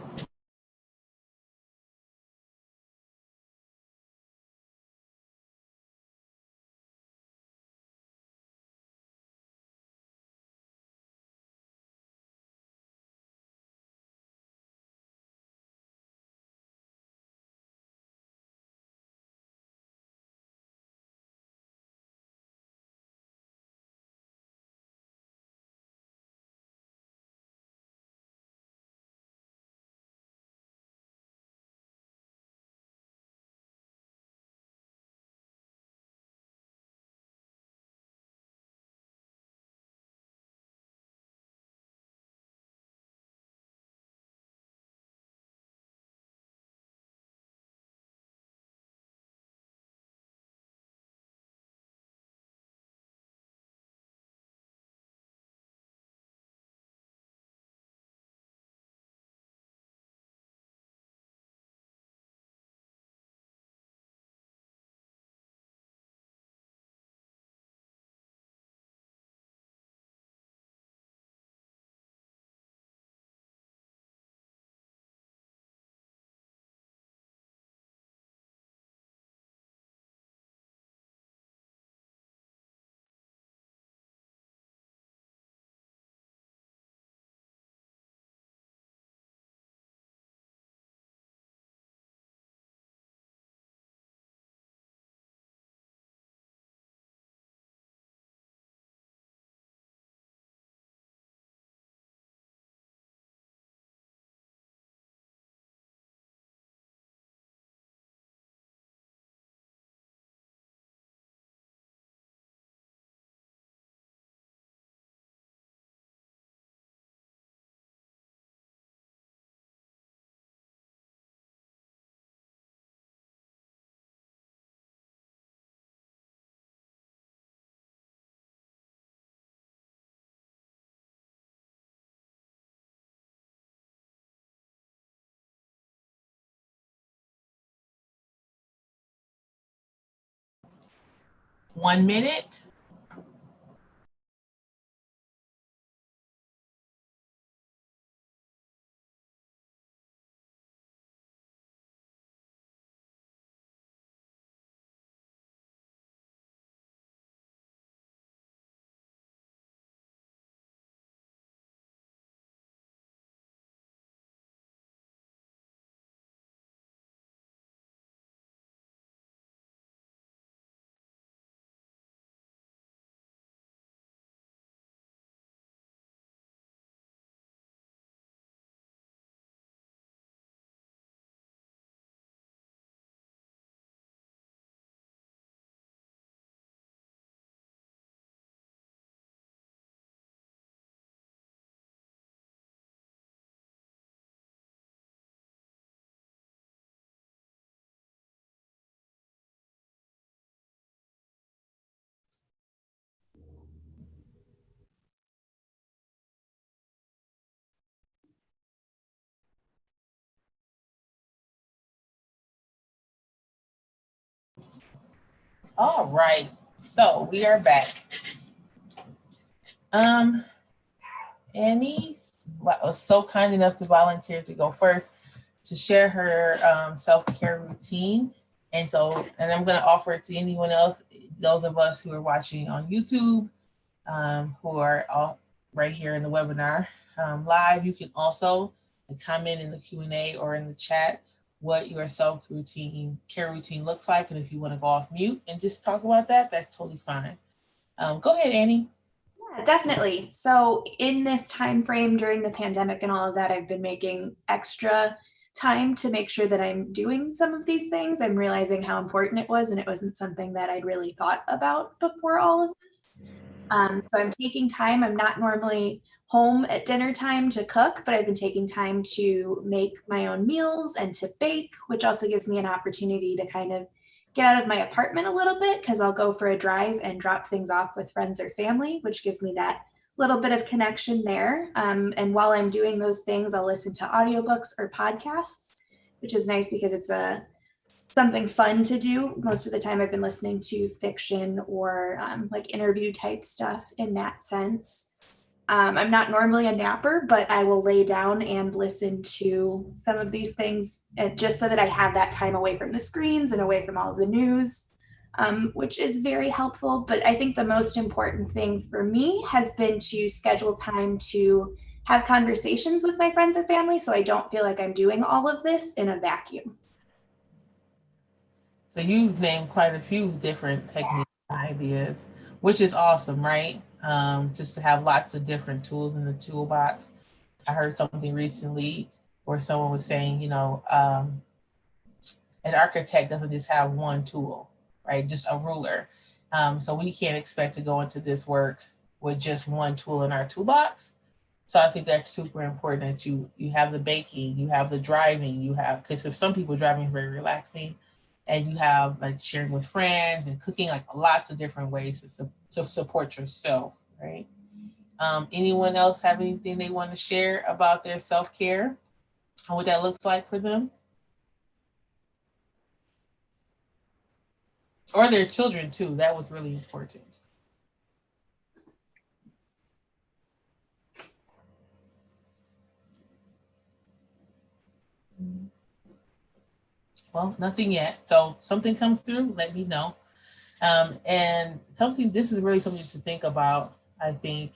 1 minute. All right, so we are back. Annie was so kind enough to volunteer to go first to share her self-care routine. And I'm going to offer it to anyone else, those of us who are watching on YouTube, who are all right here in the webinar live. You can also comment in the Q&A or in the chat what your care routine looks like. And if you want to go off mute and just talk about that, that's totally fine. Go ahead, Annie.
Yeah, definitely. So in this time frame during the pandemic and all of that, I've been making extra time to make sure that I'm doing some of these things. I'm realizing how important it was, and it wasn't something that I'd really thought about before all of this. So I'm taking time. I'm not normally home at dinner time to cook, but I've been taking time to make my own meals and to bake, which also gives me an opportunity to kind of get out of my apartment a little bit, because I'll go for a drive and drop things off with friends or family, which gives me that little bit of connection there. And while I'm doing those things, I'll listen to audiobooks or podcasts, which is nice because it's something fun to do. Most of the time I've been listening to fiction or like interview type stuff in that sense. I'm not normally a napper, but I will lay down and listen to some of these things just so that I have that time away from the screens and away from all of the news, which is very helpful. But I think the most important thing for me has been to schedule time to have conversations with my friends or family so I don't feel like I'm doing all of this in a vacuum.
So you've named quite a few different techniques and ideas, which is awesome, right? Just to have lots of different tools in the toolbox. I heard something recently where someone was saying, an architect doesn't just have one tool, right? Just a ruler. So we can't expect to go into this work with just one tool in our toolbox. So I think that's super important that you have the baking, you have the driving, because if some people driving is very relaxing, and you have like sharing with friends and cooking, like lots of different ways to support yourself, right? Anyone else have anything they want to share about their self-care and what that looks like for them? Or their children too, that was really important. Well, nothing yet. So something comes through, let me know. And this is really something to think about, I think.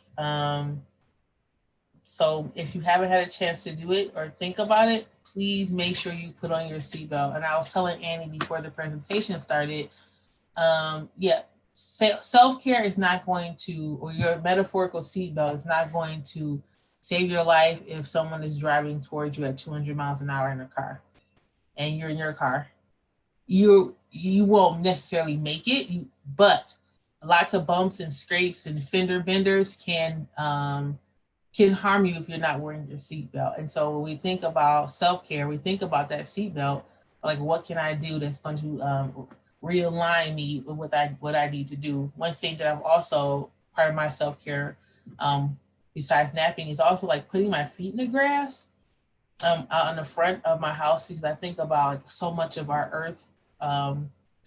So if you haven't had a chance to do it or think about it, please make sure you put on your seatbelt. And I was telling Annie before the presentation started, self-care is not going to, or your metaphorical seatbelt is not going to save your life if someone is driving towards you at 200 miles an hour in a car and you're in your car. You won't necessarily make it, but lots of bumps and scrapes and fender benders can harm you if you're not wearing your seatbelt. And so when we think about self-care, we think about that seatbelt, like what can I do that's going to realign me with what I need to do. One thing that I've also, part of my self-care, besides napping, is also like putting my feet in the grass out on the front of my house, because I think about like so much of our earth,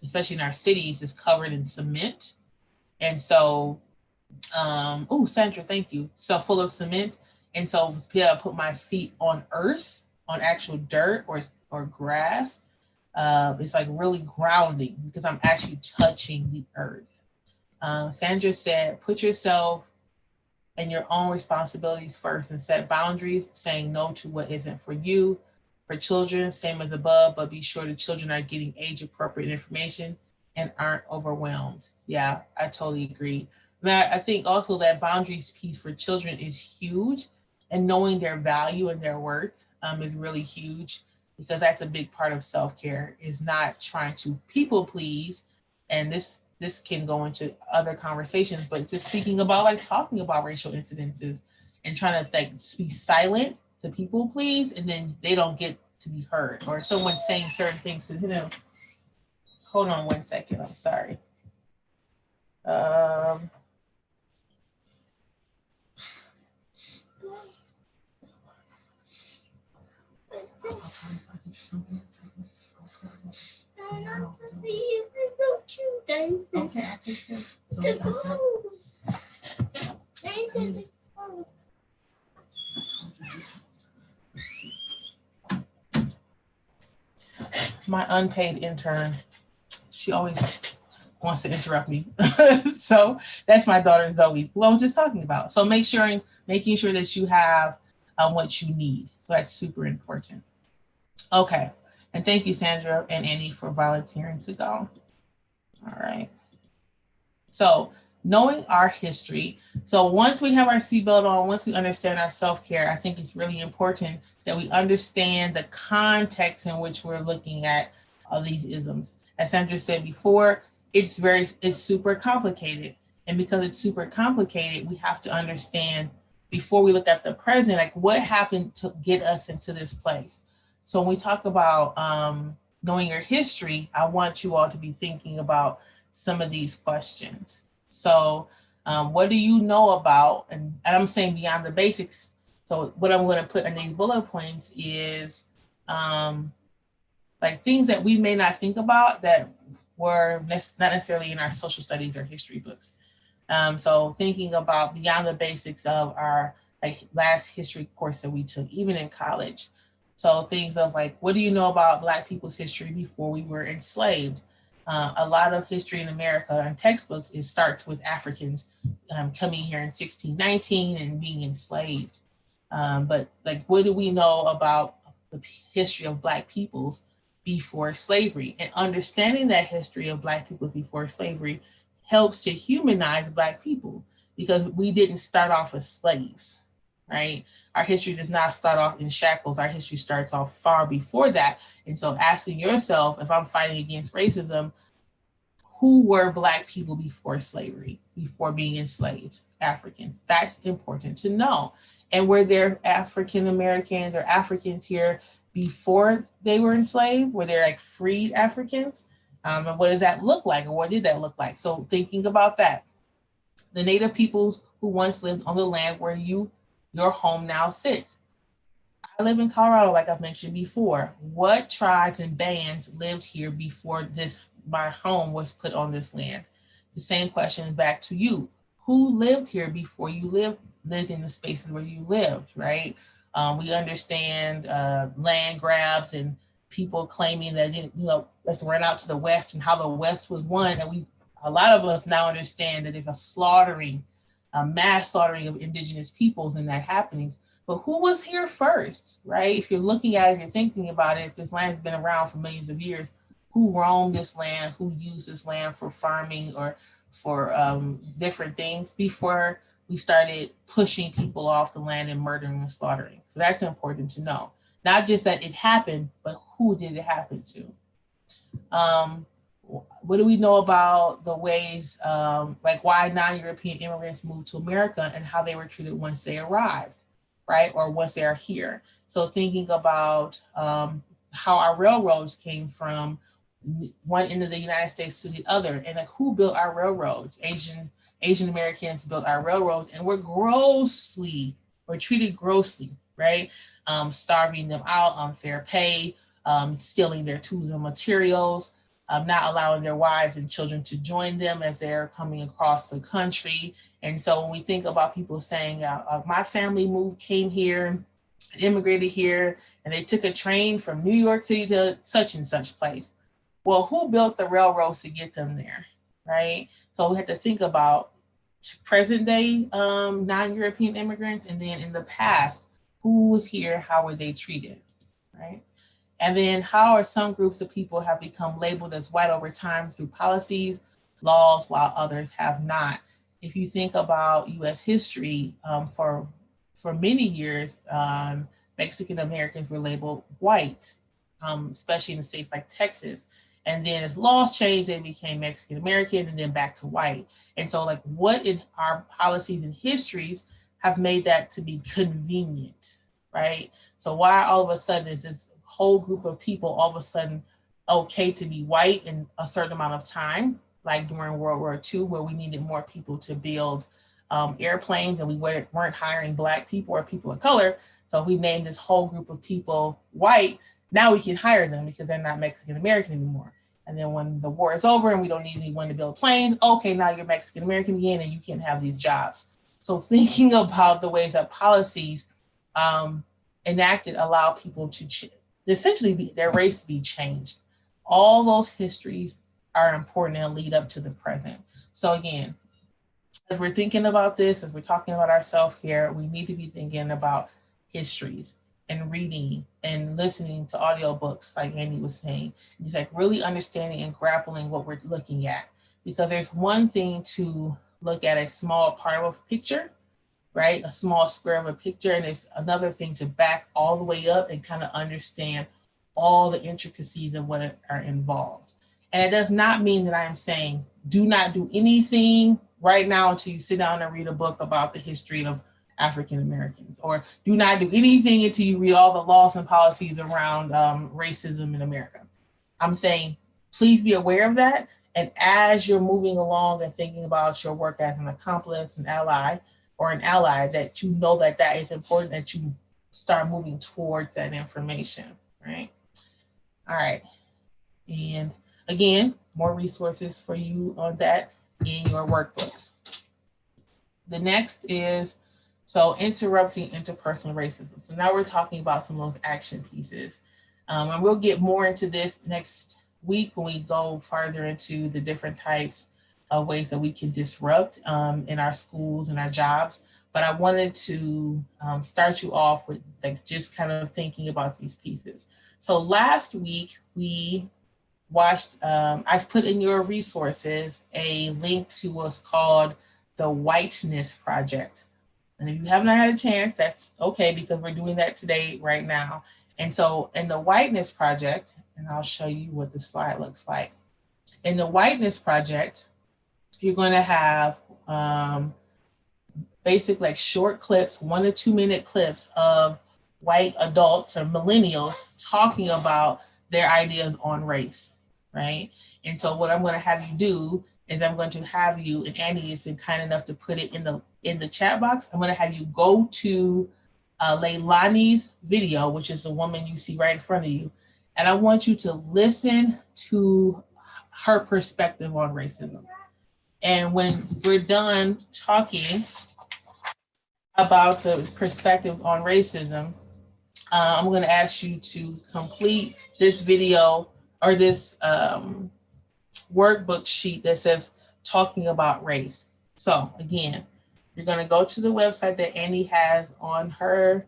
especially in our cities, is covered in cement. And so, oh, Sandra, thank you. So full of cement. And so be able to put my feet on earth, on actual dirt or grass. It's like really grounding because I'm actually touching the earth. Sandra said, put yourself and your own responsibilities first and set boundaries, saying no to what isn't for you. For children, same as above, but be sure the children are getting age appropriate information and aren't overwhelmed. Yeah, I totally agree. But I think also that boundaries piece for children is huge, and knowing their value and their worth is really huge because that's a big part of self-care is not trying to people please. And this can go into other conversations, but just speaking about like talking about racial incidences and trying to like just be silent to people please, and then they don't get to be heard, or someone saying certain things to them. Hold on one second. I'm sorry. Um, okay, I'll take care. My unpaid intern, she always wants to interrupt me. So that's my daughter Zoe, who I was just talking about. So making sure that you have what you need. So that's super important. Okay. And thank you, Sandra and Annie, for volunteering to go. All right. So knowing our history. So once we have our seatbelt on, once we understand our self-care, I think it's really important that we understand the context in which we're looking at all these isms. As Sandra said before, it's super complicated. And because it's super complicated, we have to understand before we look at the present, like what happened to get us into this place. So when we talk about knowing your history, I want you all to be thinking about some of these questions. So what do you know about, and I'm saying beyond the basics. So what I'm going to put in these bullet points is like things that we may not think about that were not necessarily in our social studies or history books. So thinking about beyond the basics of our like last history course that we took, even in college. So things of like, what do you know about Black people's history before we were enslaved? A lot of history in America and textbooks, it starts with Africans coming here in 1619 and being enslaved. But like, what do we know about the history of Black peoples before slavery? And understanding that history of Black people before slavery helps to humanize Black people because we didn't start off as slaves, right? Our history does not start off in shackles. Our history starts off far before that. And so asking yourself, if I'm fighting against racism, who were Black people before slavery, before being enslaved? Africans. That's important to know. And were there African Americans or Africans here before they were enslaved? Were there like freed Africans? And what does that look like? Or what did that look like? So thinking about that. The Native peoples who once lived on the land where your home now sits. I live in Colorado, like I've mentioned before. What tribes and bands lived here before my home was put on this land? The same question back to you. Who lived here before you lived in the spaces where you lived, right? We understand land grabs and people claiming that, let's run out to the West and how the West was won. And a lot of us now understand that there's a mass slaughtering of indigenous peoples and that happenings. But who was here first, right? If you're looking at it, if you're thinking about it, if this land has been around for millions of years, who roamed this land, who used this land for farming or for different things before we started pushing people off the land and murdering and slaughtering. So that's important to know. Not just that it happened, but who did it happen to? What do we know about the ways, like why non-European immigrants moved to America and how they were treated once they arrived, right? Or once they are here. So thinking about how our railroads came from one end of the United States to the other, and like who built our railroads? Asian Americans built our railroads, and we're treated grossly, right? Starving them out, unfair pay, stealing their tools and materials. not allowing their wives and children to join them as they're coming across the country. And so when we think about people saying, my family came here, immigrated here, and they took a train from New York City to such and such place. Well, who built the railroads to get them there, right? So we have to think about present day non-European immigrants, and then in the past, who was here, how were they treated, right? And then how are some groups of people have become labeled as white over time through policies, laws, while others have not. If you think about US history, for many years, Mexican Americans were labeled white, especially in states like Texas. And then as laws changed, they became Mexican American and then back to white. And so like what in our policies and histories have made that to be convenient, right? So why all of a sudden is this whole group of people all of a sudden okay to be white in a certain amount of time, like during World War II, where we needed more people to build airplanes and we weren't hiring Black people or people of color. So we named this whole group of people white. Now we can hire them because they're not Mexican American anymore. And then when the war is over and we don't need anyone to build planes, okay, now you're Mexican American again and you can have these jobs. So thinking about the ways that policies enacted allow people to essentially their race be changed. All those histories are important and lead up to the present. So again, as we're thinking about this, as we're talking about our self-care, we need to be thinking about histories and reading and listening to audiobooks, like Andy was saying. It's like really understanding and grappling what we're looking at. Because there's one thing to look at a small part of a picture, right? A small square of a picture, and it's another thing to back all the way up and kind of understand all the intricacies of what are involved. And it does not mean that I am saying do not do anything right now until you sit down and read a book about the history of African Americans, or do not do anything until you read all the laws and policies around racism in America. I'm saying please be aware of that. And as you're moving along and thinking about your work as an accomplice, an ally, or an ally, that you know that that is important, that you start moving towards that information, right? All right. And again, more resources for you on that in your workbook. The next is, so interrupting interpersonal racism. So now we're talking about some of those action pieces. And we'll get more into this next week when we go farther into the different types of ways that we can disrupt in our schools and our jobs. But I wanted to start you off with like just kind of thinking about these pieces. So last week we watched, I've put in your resources a link to what's called the Whiteness Project. And if you haven't had a chance, that's okay, because we're doing that today, right now. And so in the Whiteness Project, and I'll show you what the slide looks like. In the Whiteness Project, you're going to have basic like short clips, 1 to 2 minute clips of white adults or millennials talking about their ideas on race, right? And so what I'm going to have you do is I'm going to have you, and Andy has been kind enough to put it in the chat box. I'm going to have you go to Leilani's video, which is the woman you see right in front of you. And I want you to listen to her perspective on racism. And when we're done talking about the perspective on racism, I'm going to ask you to complete this video or this workbook sheet that says talking about race. So again, you're going to go to the website that Annie has on her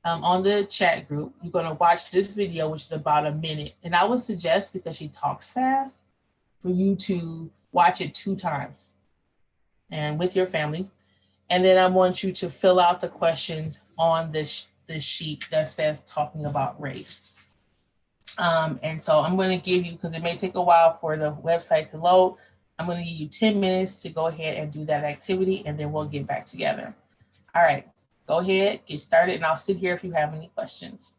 on the chat group. You're going to watch this video, which is about a minute. And I would suggest, because she talks fast, for you to watch it 2 times and with your family. And then I want you to fill out the questions on this sheet that says talking about race. And so I'm going to give you, because it may take a while for the website to load, I'm going to give you 10 minutes to go ahead and do that activity, and then we'll get back together. All right, go ahead, get started, and I'll sit here if you have any questions.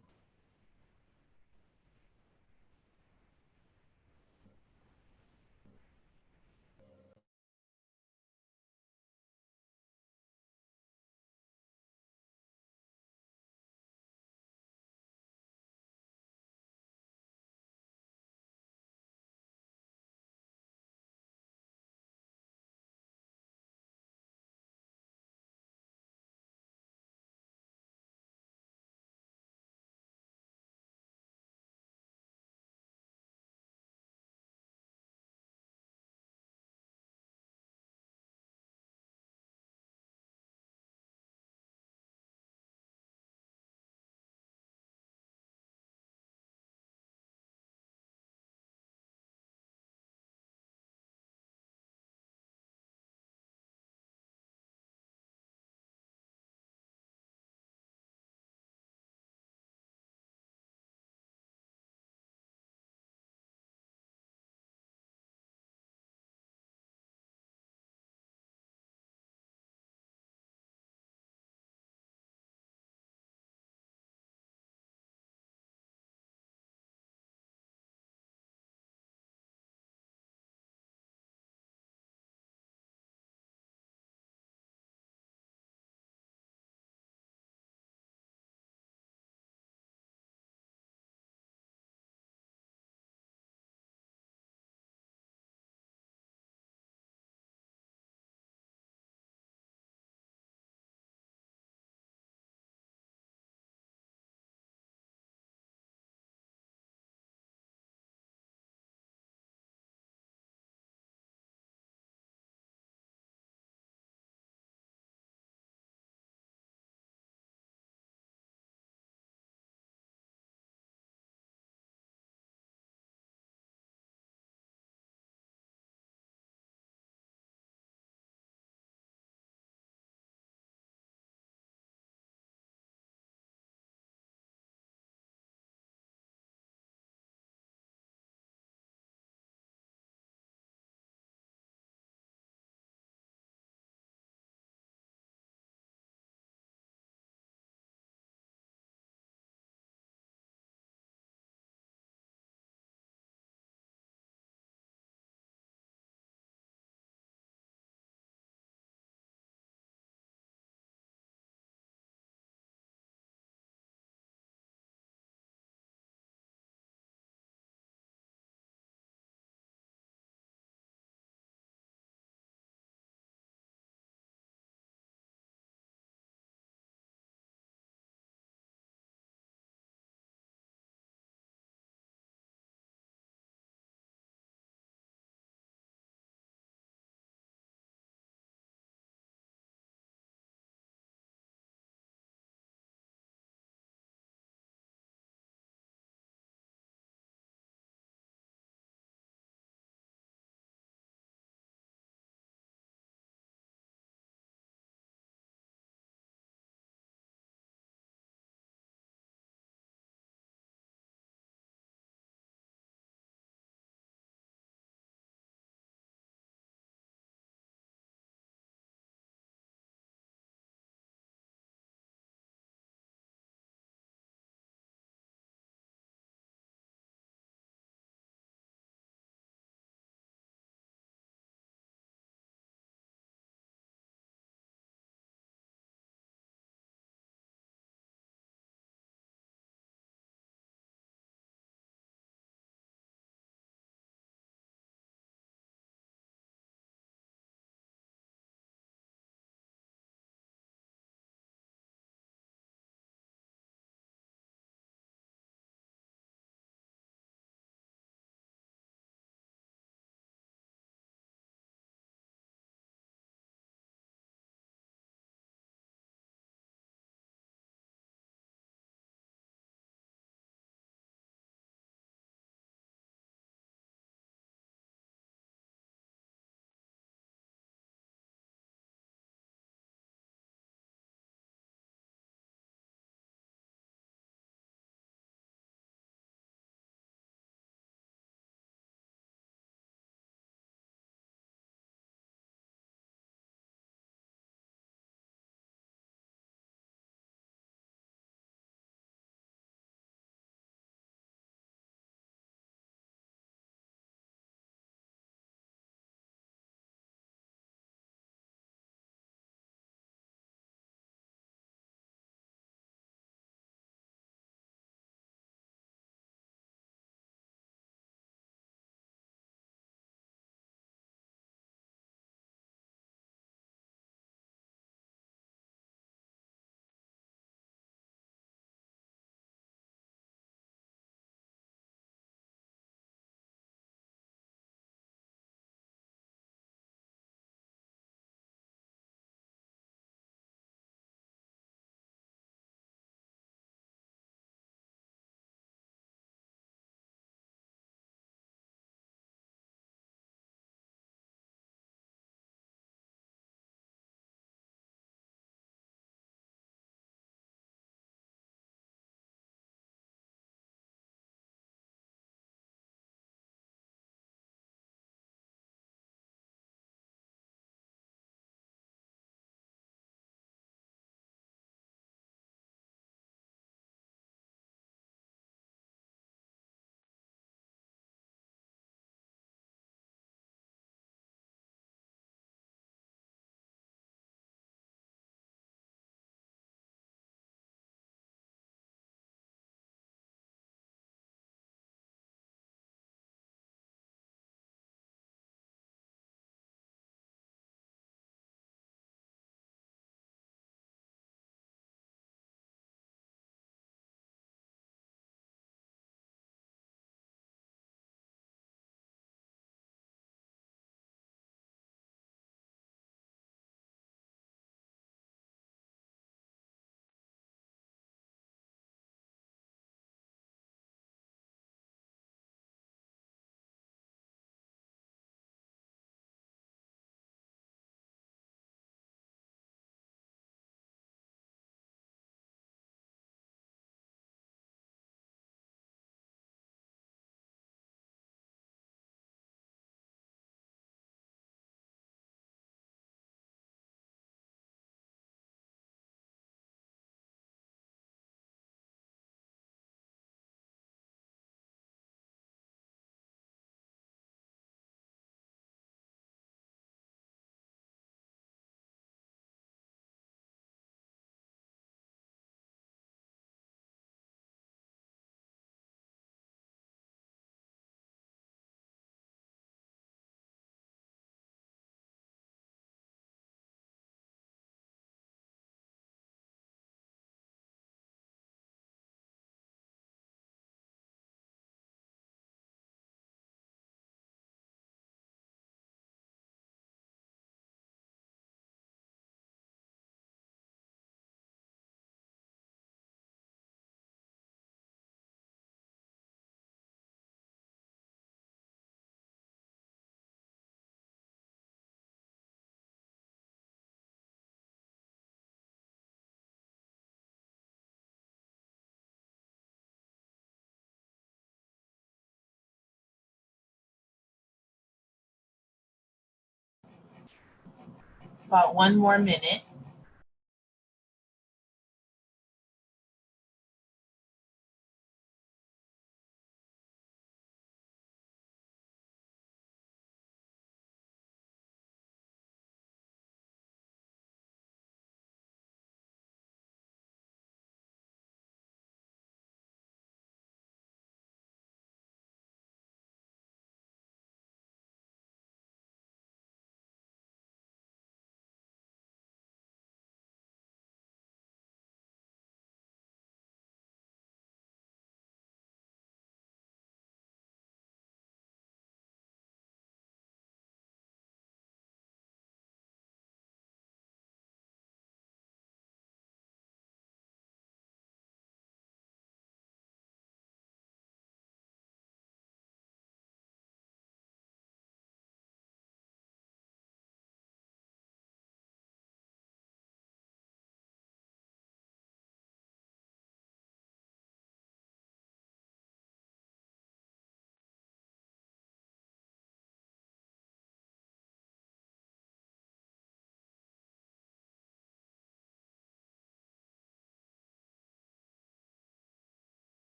about 1 more minute.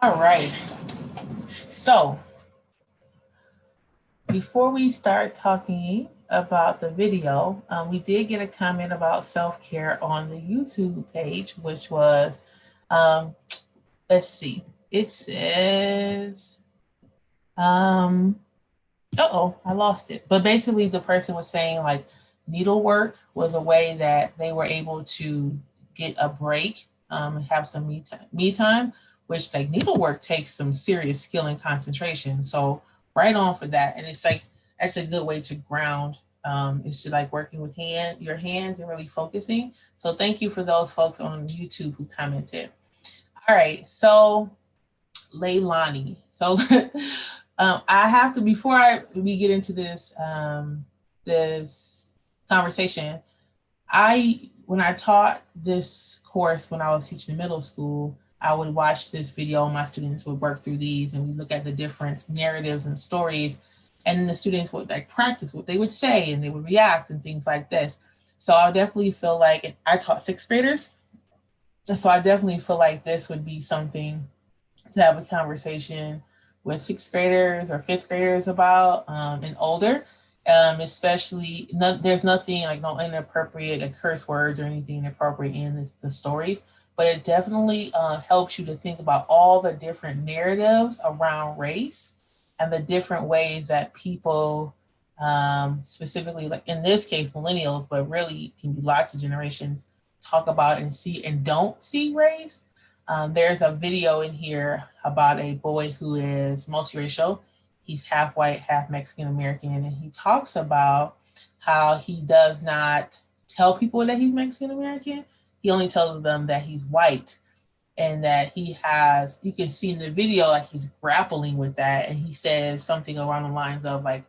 All right. So before we start talking about the video, we did get a comment about self-care on the YouTube page, which was, let's see, it says, I lost it. But basically the person was saying like needlework was a way that they were able to get a break, and have some me time, which like needlework takes some serious skill and concentration. So right on for that. And it's like, that's a good way to ground. It's just like working with your hands and really focusing. So thank you for those folks on YouTube who commented. All right, so Leilani. So I have to, before we get into this this conversation, when I taught this course when I was teaching middle school, I would watch this video and my students would work through these and we look at the different narratives and stories, and the students would like practice what they would say and they would react and things like this. So I definitely feel like I taught sixth graders. So I definitely feel like this would be something to have a conversation with sixth graders or fifth graders about, and older, especially there's nothing like no inappropriate like curse words or anything inappropriate in the stories, but it definitely helps you to think about all the different narratives around race and the different ways that people, specifically like in this case millennials, but really can be lots of generations, talk about and see and don't see race. There's a video in here about a boy who is multiracial. He's half white, half Mexican American, and he talks about how he does not tell people that he's Mexican American. He only tells them that he's white, and that he has, you can see in the video, like he's grappling with that. And he says something along the lines of like,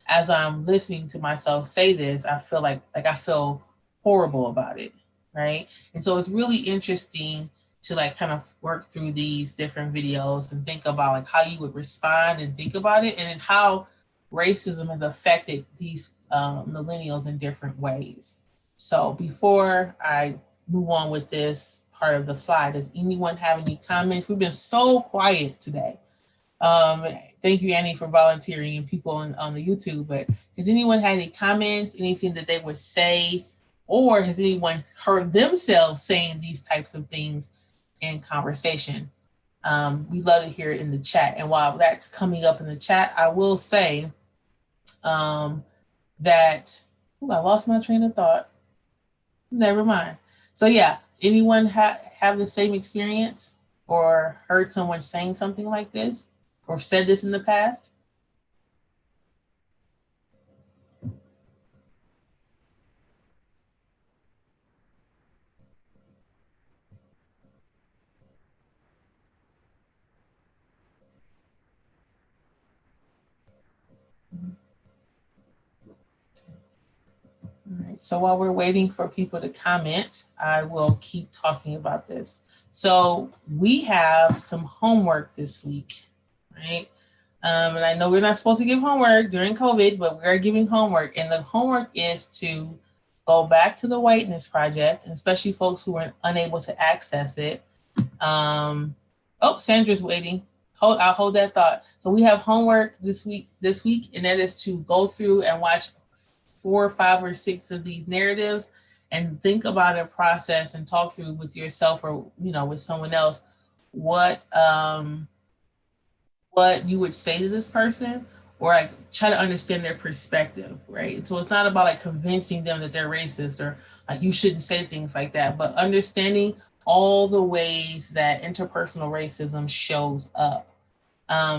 as I'm listening to myself say this, I feel like I feel horrible about it, right? And so it's really interesting to like kind of work through these different videos and think about like how you would respond and think about it, and then how racism has affected these millennials in different ways. So before I move on with this part of the slide, does anyone have any comments? We've been so quiet today. Thank you, Annie, for volunteering and people on the YouTube, but has anyone had any comments, anything that they would say, or has anyone heard themselves saying these types of things in conversation? We love to hear it in the chat. And while that's coming up in the chat, I will say that, I lost my train of thought. Never mind. So yeah, anyone have the same experience or heard someone saying something like this or said this in the past? So while we're waiting for people to comment, I will keep talking about this. So we have some homework this week, right? And I know we're not supposed to give homework during COVID, but we are giving homework. And the homework is to go back to the Whiteness Project, and especially folks who were unable to access it. Oh, Sandra's waiting. I'll hold that thought. So we have homework this week, and that is to go through and watch 4, 5, or 6 of these narratives and think about a process and talk through with yourself or with someone else what you would say to this person, or like try to understand their perspective, right? So it's not about like convincing them that they're racist or like you shouldn't say things like that, but understanding all the ways that interpersonal racism shows up.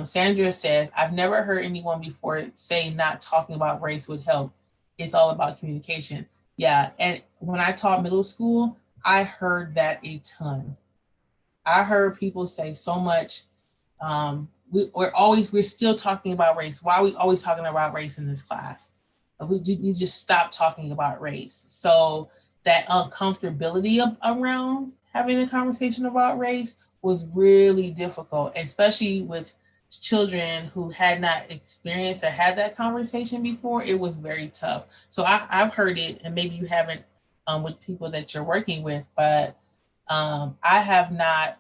Sandra says, I've never heard anyone before say not talking about race would help. It's all about communication. Yeah, and when I taught middle school, I heard that a ton. I heard people say so much. We're still talking about race. Why are we always talking about race in this class? You just stop talking about race. So that uncomfortability around having a conversation about race was really difficult, especially with children who had not experienced or had that conversation before. It was very tough. So I've heard it, and maybe you haven't with people that you're working with, but I have not.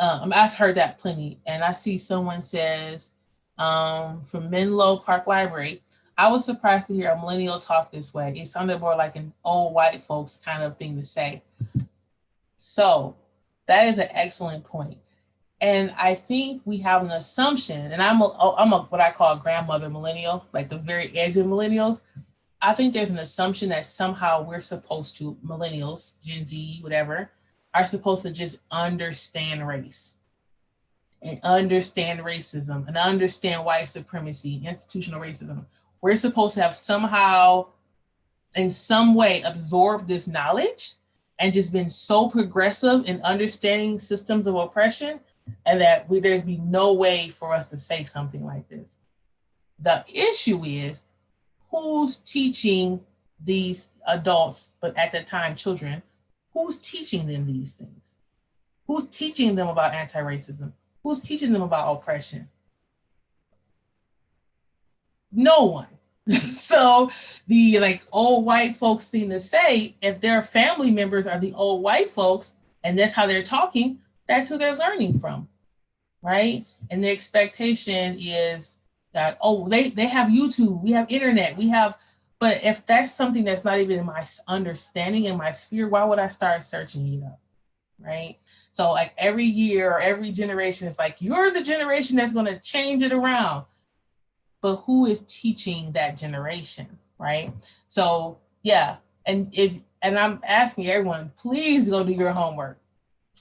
I've heard that plenty. And I see someone says from Menlo Park Library, I was surprised to hear a millennial talk this way. It sounded more like an old white folks kind of thing to say. So that is an excellent point. And I think we have an assumption, and I'm a what I call a grandmother millennial, like the very edge of millennials. I think there's an assumption that somehow we're supposed to, millennials, Gen Z, whatever, are supposed to just understand race and understand racism and understand white supremacy, institutional racism. We're supposed to have somehow, in some way, absorbed this knowledge and just been so progressive in understanding systems of oppression, and that there'd be no way for us to say something like this. The issue is, who's teaching these adults, but at that time children, who's teaching them these things? Who's teaching them about anti-racism? Who's teaching them about oppression? No one. So the like old white folks thing to say, if their family members are the old white folks and that's how they're talking, that's who they're learning from, right? And the expectation is that, oh, they have YouTube, we have internet, but if that's something that's not even in my understanding, in my sphere, why would I start searching it up, right? So like every year or every generation, it's like, you're the generation that's gonna change it around. But who is teaching that generation, right? So yeah, and I'm asking everyone, please go do your homework,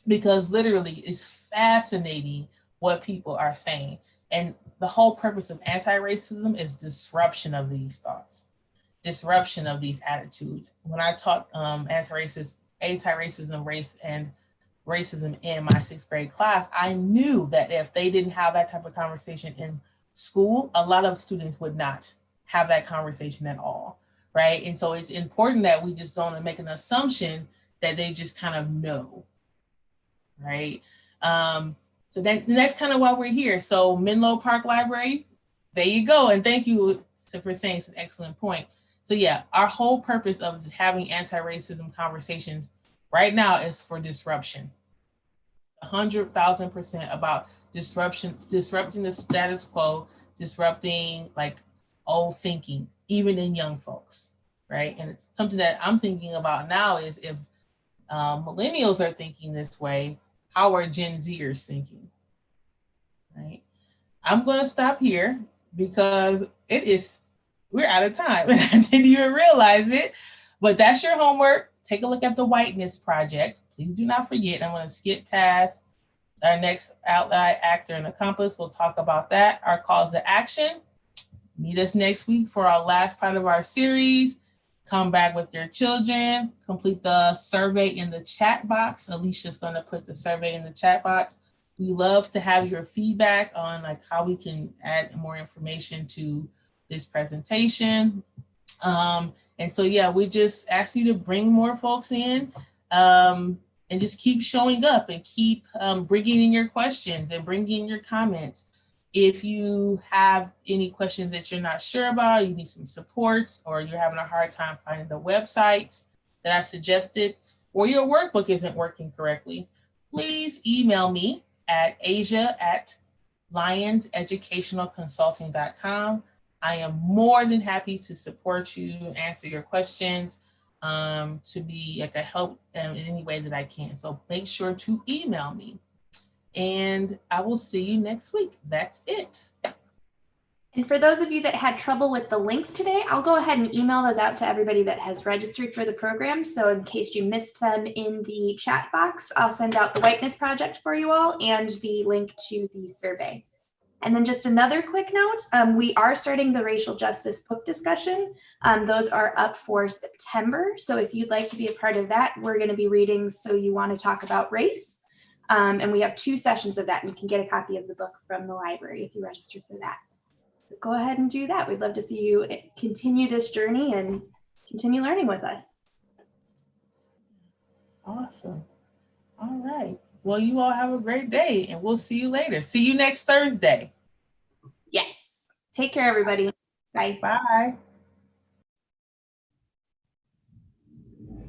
because literally it's fascinating what people are saying. And the whole purpose of anti-racism is disruption of these thoughts, disruption of these attitudes. When I taught anti-racism, race, and racism in my 6th grade class, I knew that if they didn't have that type of conversation in school, a lot of students would not have that conversation at all, right? And so it's important that we just don't make an assumption that they just kind of know, right? So that's kind of why we're here. So Menlo Park Library, there you go. And thank you for saying it's an excellent point. So yeah, our whole purpose of having anti-racism conversations right now is for disruption. 100,000% about disrupting the status quo, disrupting like old thinking, even in young folks, right? And something that I'm thinking about now is, if millennials are thinking this way, how are Gen Zers thinking, right? I'm gonna stop here because we're out of time and I didn't even realize it, but that's your homework. Take a look at the Whiteness Project. Please do not forget. I'm gonna skip past our next outline, actor and accomplice. We'll talk about that. Our calls to action. Meet us next week for our last part of our series. Come back with your children. Complete the survey in the chat box. Alicia's going to put the survey in the chat box. We love to have your feedback on like how we can add more information to this presentation. And so, yeah, we just ask you to bring more folks in, and just keep showing up and keep bringing in your questions and bringing in your comments. If you have any questions that you're not sure about, you need some support, or you're having a hard time finding the websites that I suggested, or your workbook isn't working correctly, please email me at asia@lionseducationalconsulting.com. I am more than happy to support you, answer your questions, to be like a help in any way that I can. So make sure to email me, and I will see you next week. That's it.
And for those of you that had trouble with the links today, I'll go ahead and email those out to everybody that has registered for the program. So in case you missed them in the chat box, I'll send out the Whiteness project for you all and the link to the survey. And then just another quick note, we are starting the racial justice book discussion. Those are up for September. So if you'd like to be a part of that, we're going to be reading So You Want to Talk About Race. And we have 2 sessions of that, and you can get a copy of the book from the library if you register for that. So go ahead and do that. We'd love to see you continue this journey and continue learning with us.
Awesome. All right. Well, you all have a great day, and we'll see you later. See you next Thursday.
Yes. Take care, everybody. Bye.
Bye.